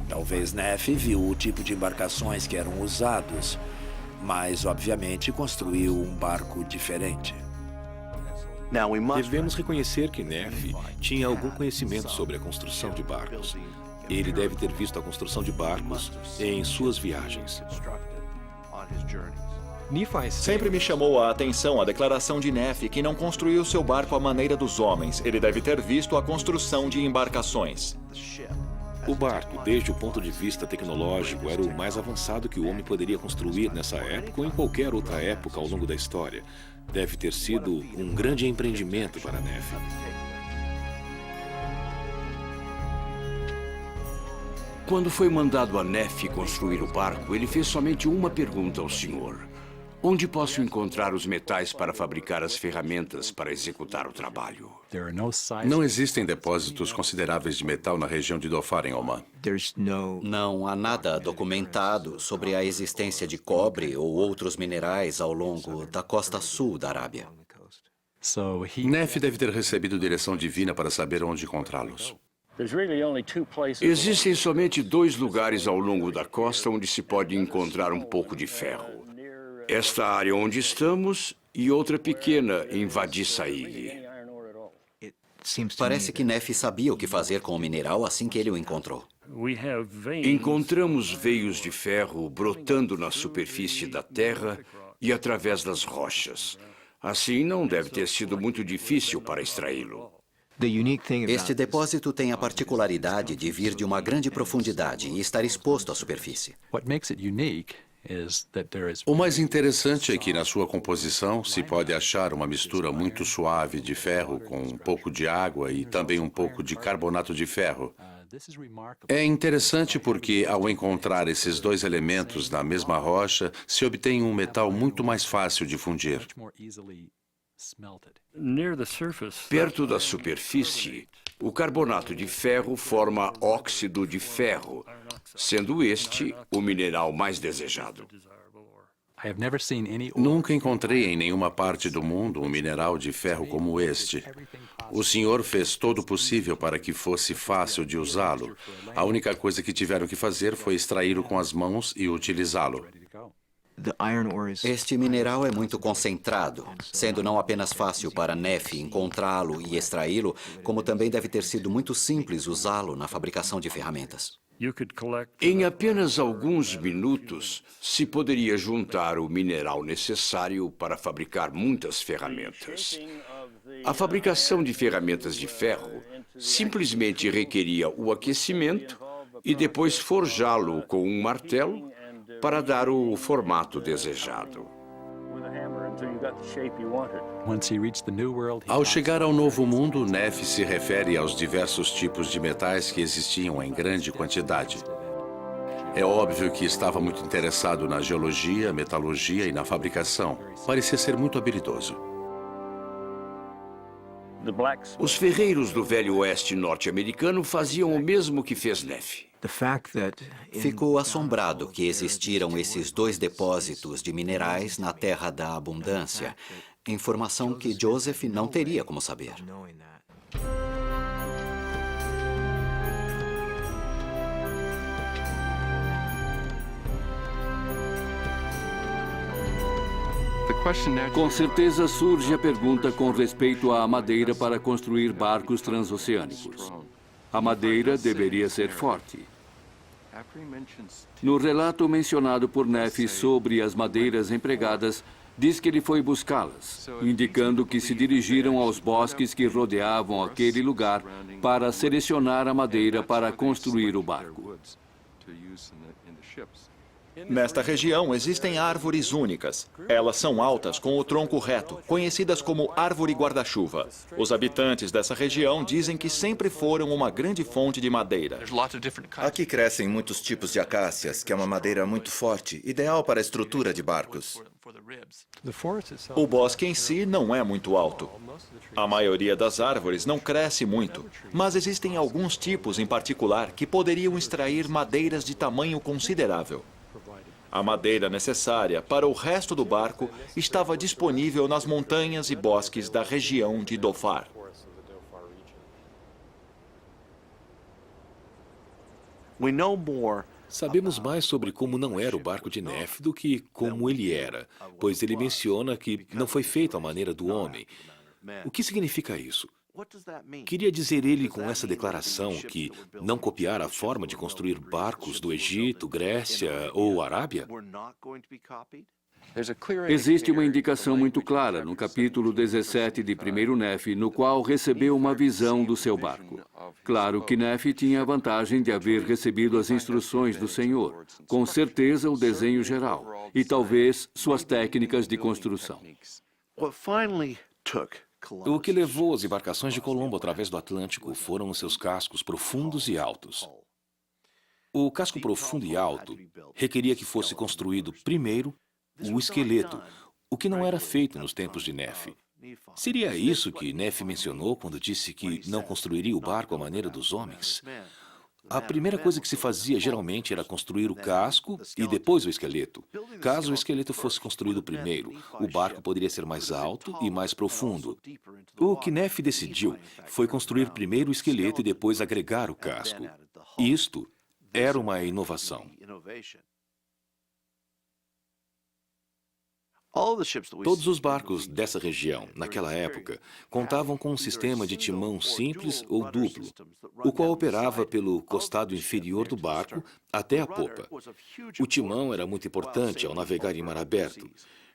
Talvez Nefi viu o tipo de embarcações que eram usados, mas obviamente construiu um barco diferente. Devemos reconhecer que Nefi tinha algum conhecimento sobre a construção de barcos. Ele deve ter visto a construção de barcos em suas viagens. Sempre me chamou a atenção a declaração de Nefi que não construiu seu barco à maneira dos homens. Ele deve ter visto a construção de embarcações. O barco, desde o ponto de vista tecnológico, era o mais avançado que o homem poderia construir nessa época ou em qualquer outra época ao longo da história. Deve ter sido um grande empreendimento para Nefi. Quando foi mandado a Nefi construir o barco, ele fez somente uma pergunta ao Senhor. Onde posso encontrar os metais para fabricar as ferramentas para executar o trabalho? Não existem depósitos consideráveis de metal na região de Dhofar, em Oman. Não há nada documentado sobre a existência de cobre ou outros minerais ao longo da costa sul da Arábia. Nefi deve ter recebido direção divina para saber onde encontrá-los. Existem somente 2 lugares ao longo da costa onde se pode encontrar um pouco de ferro. Esta área onde estamos e outra pequena em Wadi Saig. Parece que Nefi sabia o que fazer com o mineral assim que ele o encontrou. Encontramos veios de ferro brotando na superfície da terra e através das rochas. Assim, não deve ter sido muito difícil para extraí-lo. Este depósito tem a particularidade de vir de uma grande profundidade e estar exposto à superfície. O mais interessante é que na sua composição se pode achar uma mistura muito suave de ferro com um pouco de água e também um pouco de carbonato de ferro. É interessante porque, ao encontrar esses 2 elementos na mesma rocha, se obtém um metal muito mais fácil de fundir. Perto da superfície, o carbonato de ferro forma óxido de ferro, sendo este o mineral mais desejado. Nunca encontrei em nenhuma parte do mundo um mineral de ferro como este. O Senhor fez todo o possível para que fosse fácil de usá-lo. A única coisa que tiveram que fazer foi extraí-lo com as mãos e utilizá-lo. Este mineral é muito concentrado, sendo não apenas fácil para Nefi encontrá-lo e extraí-lo, como também deve ter sido muito simples usá-lo na fabricação de ferramentas. Em apenas alguns minutos, se poderia juntar o mineral necessário para fabricar muitas ferramentas. A fabricação de ferramentas de ferro simplesmente requeria o aquecimento e depois forjá-lo com um martelo para dar o formato desejado. Ao chegar ao Novo Mundo, Neff se refere aos diversos tipos de metais que existiam em grande quantidade. É óbvio que estava muito interessado na geologia, metalurgia e na fabricação. Parecia ser muito habilidoso. Os ferreiros do Velho Oeste norte-americano faziam o mesmo que fez Neff. Ficou assombrado que existiram esses 2 depósitos de minerais na Terra da Abundância, informação que Joseph não teria como saber. Com certeza surge a pergunta com respeito à madeira para construir barcos transoceânicos. A madeira deveria ser forte. No relato mencionado por Neff sobre as madeiras empregadas, diz que ele foi buscá-las, indicando que se dirigiram aos bosques que rodeavam aquele lugar para selecionar a madeira para construir o barco. Nesta região existem árvores únicas. Elas são altas com o tronco reto, conhecidas como árvore guarda-chuva. Os habitantes dessa região dizem que sempre foram uma grande fonte de madeira. Aqui crescem muitos tipos de acácias, que é uma madeira muito forte, ideal para a estrutura de barcos. O bosque em si não é muito alto. A maioria das árvores não cresce muito, mas existem alguns tipos em particular que poderiam extrair madeiras de tamanho considerável. A madeira necessária para o resto do barco estava disponível nas montanhas e bosques da região de Dhofar. Sabemos mais sobre como não era o barco de Neff do que como ele era, pois ele menciona que não foi feito à maneira do homem. O que significa isso? Queria dizer ele com essa declaração que não copiar a forma de construir barcos do Egito, Grécia ou Arábia? Existe uma indicação muito clara no capítulo 17 de 1º Nefe, no qual recebeu uma visão do seu barco. Claro que Nefe tinha a vantagem de haver recebido as instruções do Senhor, com certeza o desenho geral e talvez suas técnicas de construção. O que levou as embarcações de Colombo através do Atlântico foram os seus cascos profundos e altos. O casco profundo e alto requeria que fosse construído primeiro o esqueleto, o que não era feito nos tempos de Nefe. Seria isso que Nefe mencionou quando disse que não construiria o barco à maneira dos homens? A primeira coisa que se fazia geralmente era construir o casco e depois o esqueleto. Caso o esqueleto fosse construído primeiro, o barco poderia ser mais alto e mais profundo. O que Nefe decidiu foi construir primeiro o esqueleto e depois agregar o casco. Isto era uma inovação. Todos os barcos dessa região, naquela época, contavam com um sistema de timão simples ou duplo, o qual operava pelo costado inferior do barco até a popa. O timão era muito importante ao navegar em mar aberto,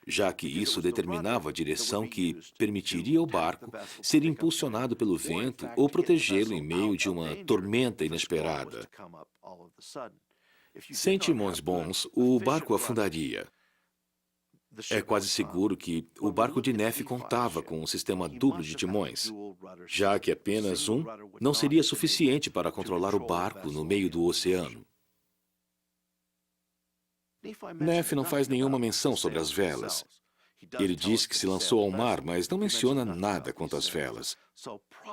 já que isso determinava a direção que permitiria ao barco ser impulsionado pelo vento ou protegê-lo em meio de uma tormenta inesperada. Sem timões bons, o barco afundaria. É quase seguro que o barco de Nefe contava com um sistema duplo de timões, já que apenas um não seria suficiente para controlar o barco no meio do oceano. Nefe não faz nenhuma menção sobre as velas. Ele diz que se lançou ao mar, mas não menciona nada quanto às velas.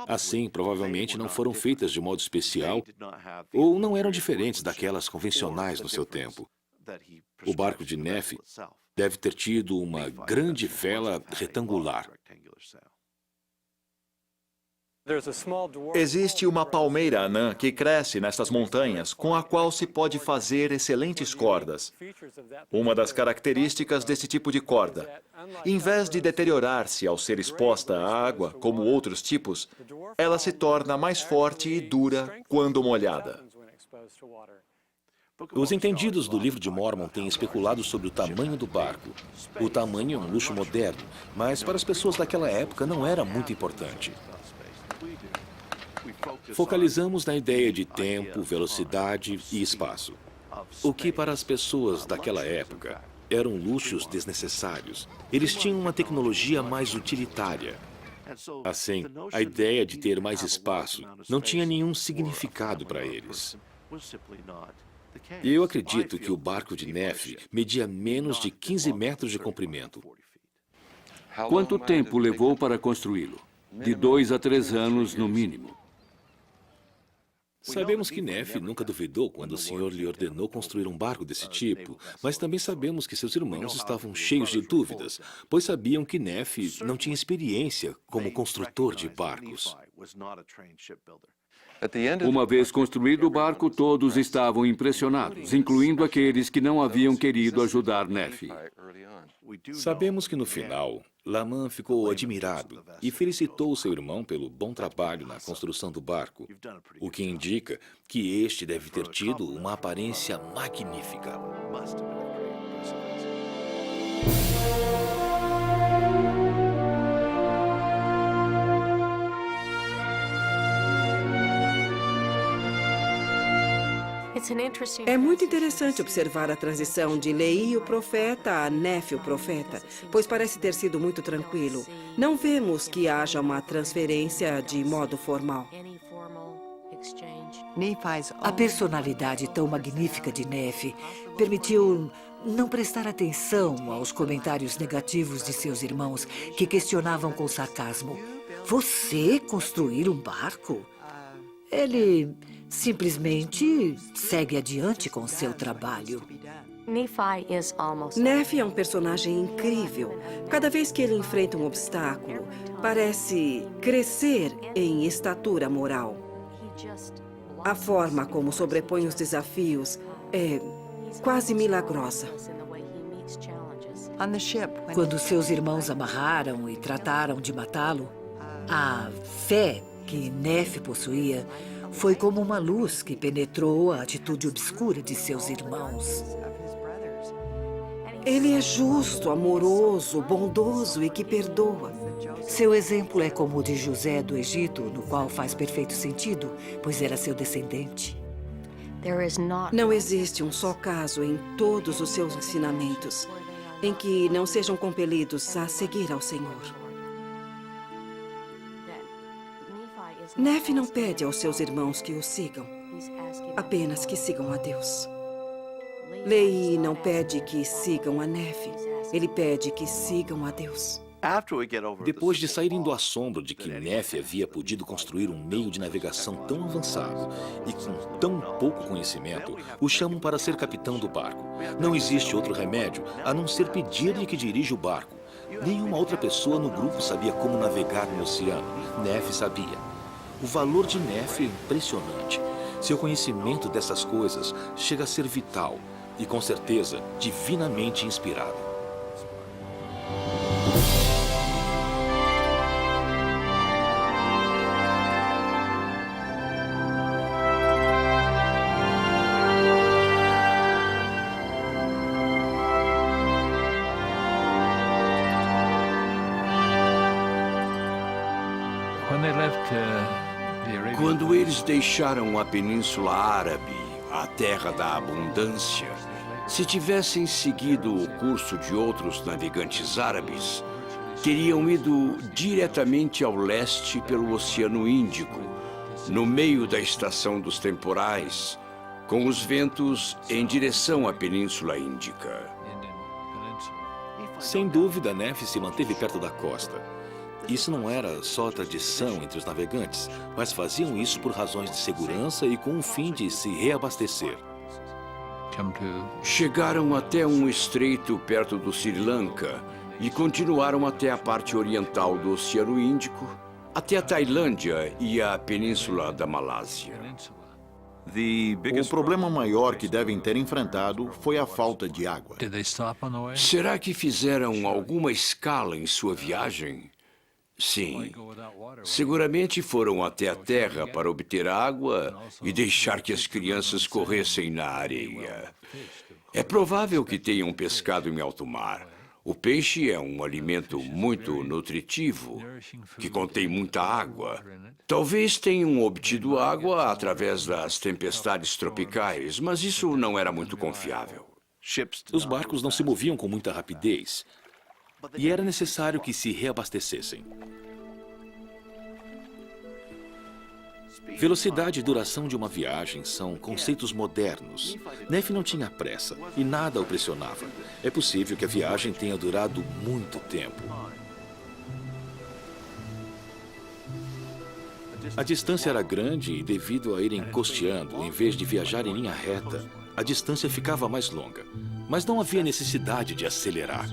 Assim, provavelmente não foram feitas de modo especial ou não eram diferentes daquelas convencionais no seu tempo. O barco de Nefe deve ter tido uma grande vela retangular. Existe uma palmeira anã que cresce nestas montanhas, com a qual se pode fazer excelentes cordas. Uma das características desse tipo de corda, em vez de deteriorar-se ao ser exposta à água, como outros tipos, ela se torna mais forte e dura quando molhada. Os entendidos do livro de Mormon têm especulado sobre o tamanho do barco. O tamanho é um luxo moderno, mas para as pessoas daquela época não era muito importante. Focalizamos na ideia de tempo, velocidade e espaço. O que para as pessoas daquela época eram luxos desnecessários. Eles tinham uma tecnologia mais utilitária. Assim, a ideia de ter mais espaço não tinha nenhum significado para eles. E eu acredito que o barco de Neff media menos de 15 metros de comprimento. Quanto tempo levou para construí-lo? De 2 a 3 anos, no mínimo. Sabemos que Neff nunca duvidou quando o Senhor lhe ordenou construir um barco desse tipo, mas também sabemos que seus irmãos estavam cheios de dúvidas, pois sabiam que Neff não tinha experiência como construtor de barcos. Uma vez construído o barco, todos estavam impressionados, incluindo aqueles que não haviam querido ajudar Neff. Sabemos que no final, Laman ficou admirado e felicitou seu irmão pelo bom trabalho na construção do barco, o que indica que este deve ter tido uma aparência magnífica. É muito interessante observar a transição de Lehi, o profeta, a Nefi, o profeta, pois parece ter sido muito tranquilo. Não vemos que haja uma transferência de modo formal. A personalidade tão magnífica de Nefi permitiu não prestar atenção aos comentários negativos de seus irmãos, que questionavam com sarcasmo: "Você construir um barco?" Ele simplesmente segue adiante com seu trabalho. Nefi é um personagem incrível. Cada vez que ele enfrenta um obstáculo, parece crescer em estatura moral. A forma como sobrepõe os desafios é quase milagrosa. Quando seus irmãos amarraram e trataram de matá-lo, a fé que Nefi possuía foi como uma luz que penetrou a atitude obscura de seus irmãos. Ele é justo, amoroso, bondoso e que perdoa. Seu exemplo é como o de José do Egito, no qual faz perfeito sentido, pois era seu descendente. Não existe um só caso em todos os seus ensinamentos em que não sejam compelidos a seguir ao Senhor. Nefi não pede aos seus irmãos que o sigam, apenas que sigam a Deus. Lehi não pede que sigam a Nefi, ele pede que sigam a Deus. Depois de saírem do assombro de que Nefi havia podido construir um meio de navegação tão avançado e com tão pouco conhecimento, o chamam para ser capitão do barco. Não existe outro remédio a não ser pedir-lhe que dirija o barco. Nenhuma outra pessoa no grupo sabia como navegar no oceano. Nefi sabia. O valor de Nefi é impressionante. Seu conhecimento dessas coisas chega a ser vital e, com certeza, divinamente inspirado. Quando eles deixaram a Península Árabe, a terra da abundância, se tivessem seguido o curso de outros navegantes árabes, teriam ido diretamente ao leste pelo Oceano Índico, no meio da estação dos temporais, com os ventos em direção à Península Índica. Sem dúvida, Nefi se manteve perto da costa. Isso não era só tradição entre os navegantes, mas faziam isso por razões de segurança e com o fim de se reabastecer. Chegaram até um estreito perto do Sri Lanka e continuaram até a parte oriental do Oceano Índico, até a Tailândia e a Península da Malásia. O problema maior que devem ter enfrentado foi a falta de água. Será que fizeram alguma escala em sua viagem? Sim. Seguramente foram até a terra para obter água e deixar que as crianças corressem na areia. É provável que tenham pescado em alto mar, O peixe é um alimento muito nutritivo, que contém muita água. Talvez tenham obtido água através das tempestades tropicais, mas isso não era muito confiável. Os barcos não se moviam com muita rapidez e era necessário que se reabastecessem. Velocidade e duração de uma viagem são conceitos modernos. Nefe não tinha pressa e nada o pressionava. É possível que a viagem tenha durado muito tempo. A distância era grande e, devido a irem costeando, em vez de viajar em linha reta, a distância ficava mais longa. Mas não havia necessidade de acelerar.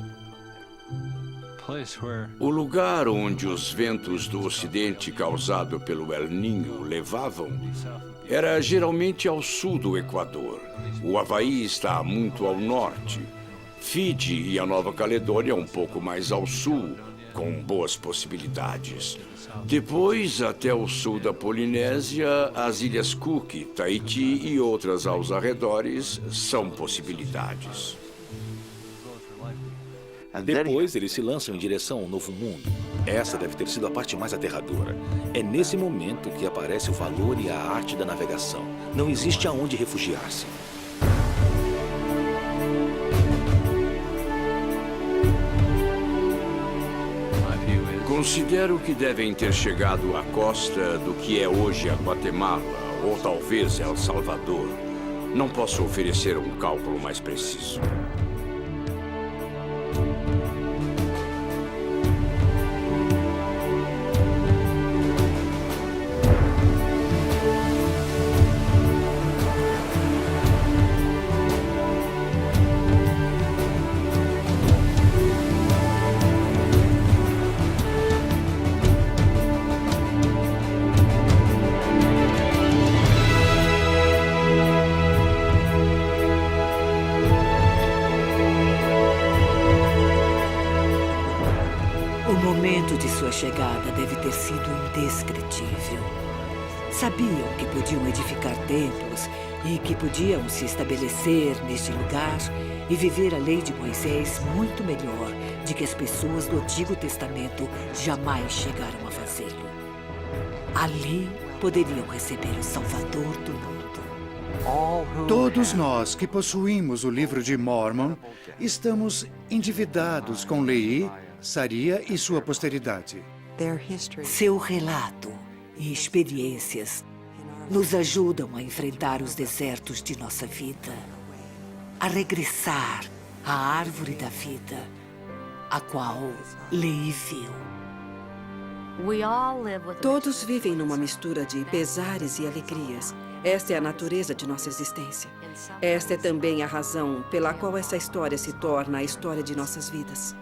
O lugar onde os ventos do ocidente causado pelo El Niño levavam era geralmente ao sul do Equador. O Havaí está muito ao norte. Fiji e a Nova Caledônia um pouco mais ao sul, com boas possibilidades. Depois, até o sul da Polinésia, as Ilhas Cook, Tahiti e outras aos arredores são possibilidades. Depois, eles se lançam em direção ao Novo Mundo. Essa deve ter sido a parte mais aterradora. É nesse momento que aparece o valor e a arte da navegação. Não existe aonde refugiar-se. Considero que devem ter chegado à costa do que é hoje a Guatemala, ou talvez El Salvador. Não posso oferecer um cálculo mais preciso. Chegada deve ter sido indescritível. Sabiam que podiam edificar templos e que podiam se estabelecer neste lugar e viver a lei de Moisés muito melhor do que as pessoas do Antigo Testamento jamais chegaram a fazê-lo. Ali poderiam receber o Salvador do mundo. Todos nós que possuímos o livro de Mormon estamos endividados com Lehi, Saria e sua posteridade. Seu relato e experiências nos ajudam a enfrentar os desertos de nossa vida, a regressar à árvore da vida, a qual Lehi viu. Todos vivem numa mistura de pesares e alegrias. Esta é a natureza de nossa existência. Esta é também a razão pela qual essa história se torna a história de nossas vidas.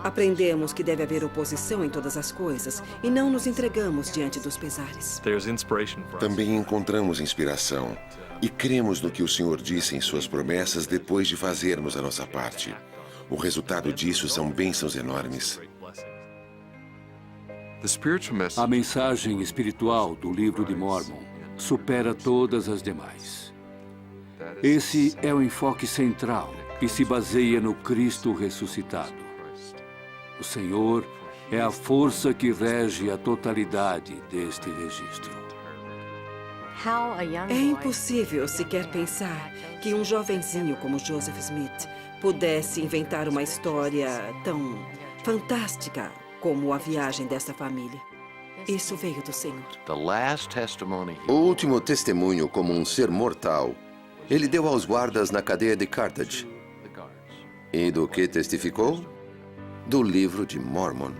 Aprendemos que deve haver oposição em todas as coisas e não nos entregamos diante dos pesares. Também encontramos inspiração e cremos no que o Senhor disse em suas promessas depois de fazermos a nossa parte. O resultado disso são bênçãos enormes. A mensagem espiritual do livro de Mormon supera todas as demais. Esse é o enfoque central e se baseia no Cristo ressuscitado. O Senhor é a força que rege a totalidade deste registro. É impossível sequer pensar que um jovenzinho como Joseph Smith pudesse inventar uma história tão fantástica como a viagem desta família. Isso veio do Senhor. O último testemunho como um ser mortal, ele deu aos guardas na cadeia de Carthage. E do que testificou? Do livro de Mormon.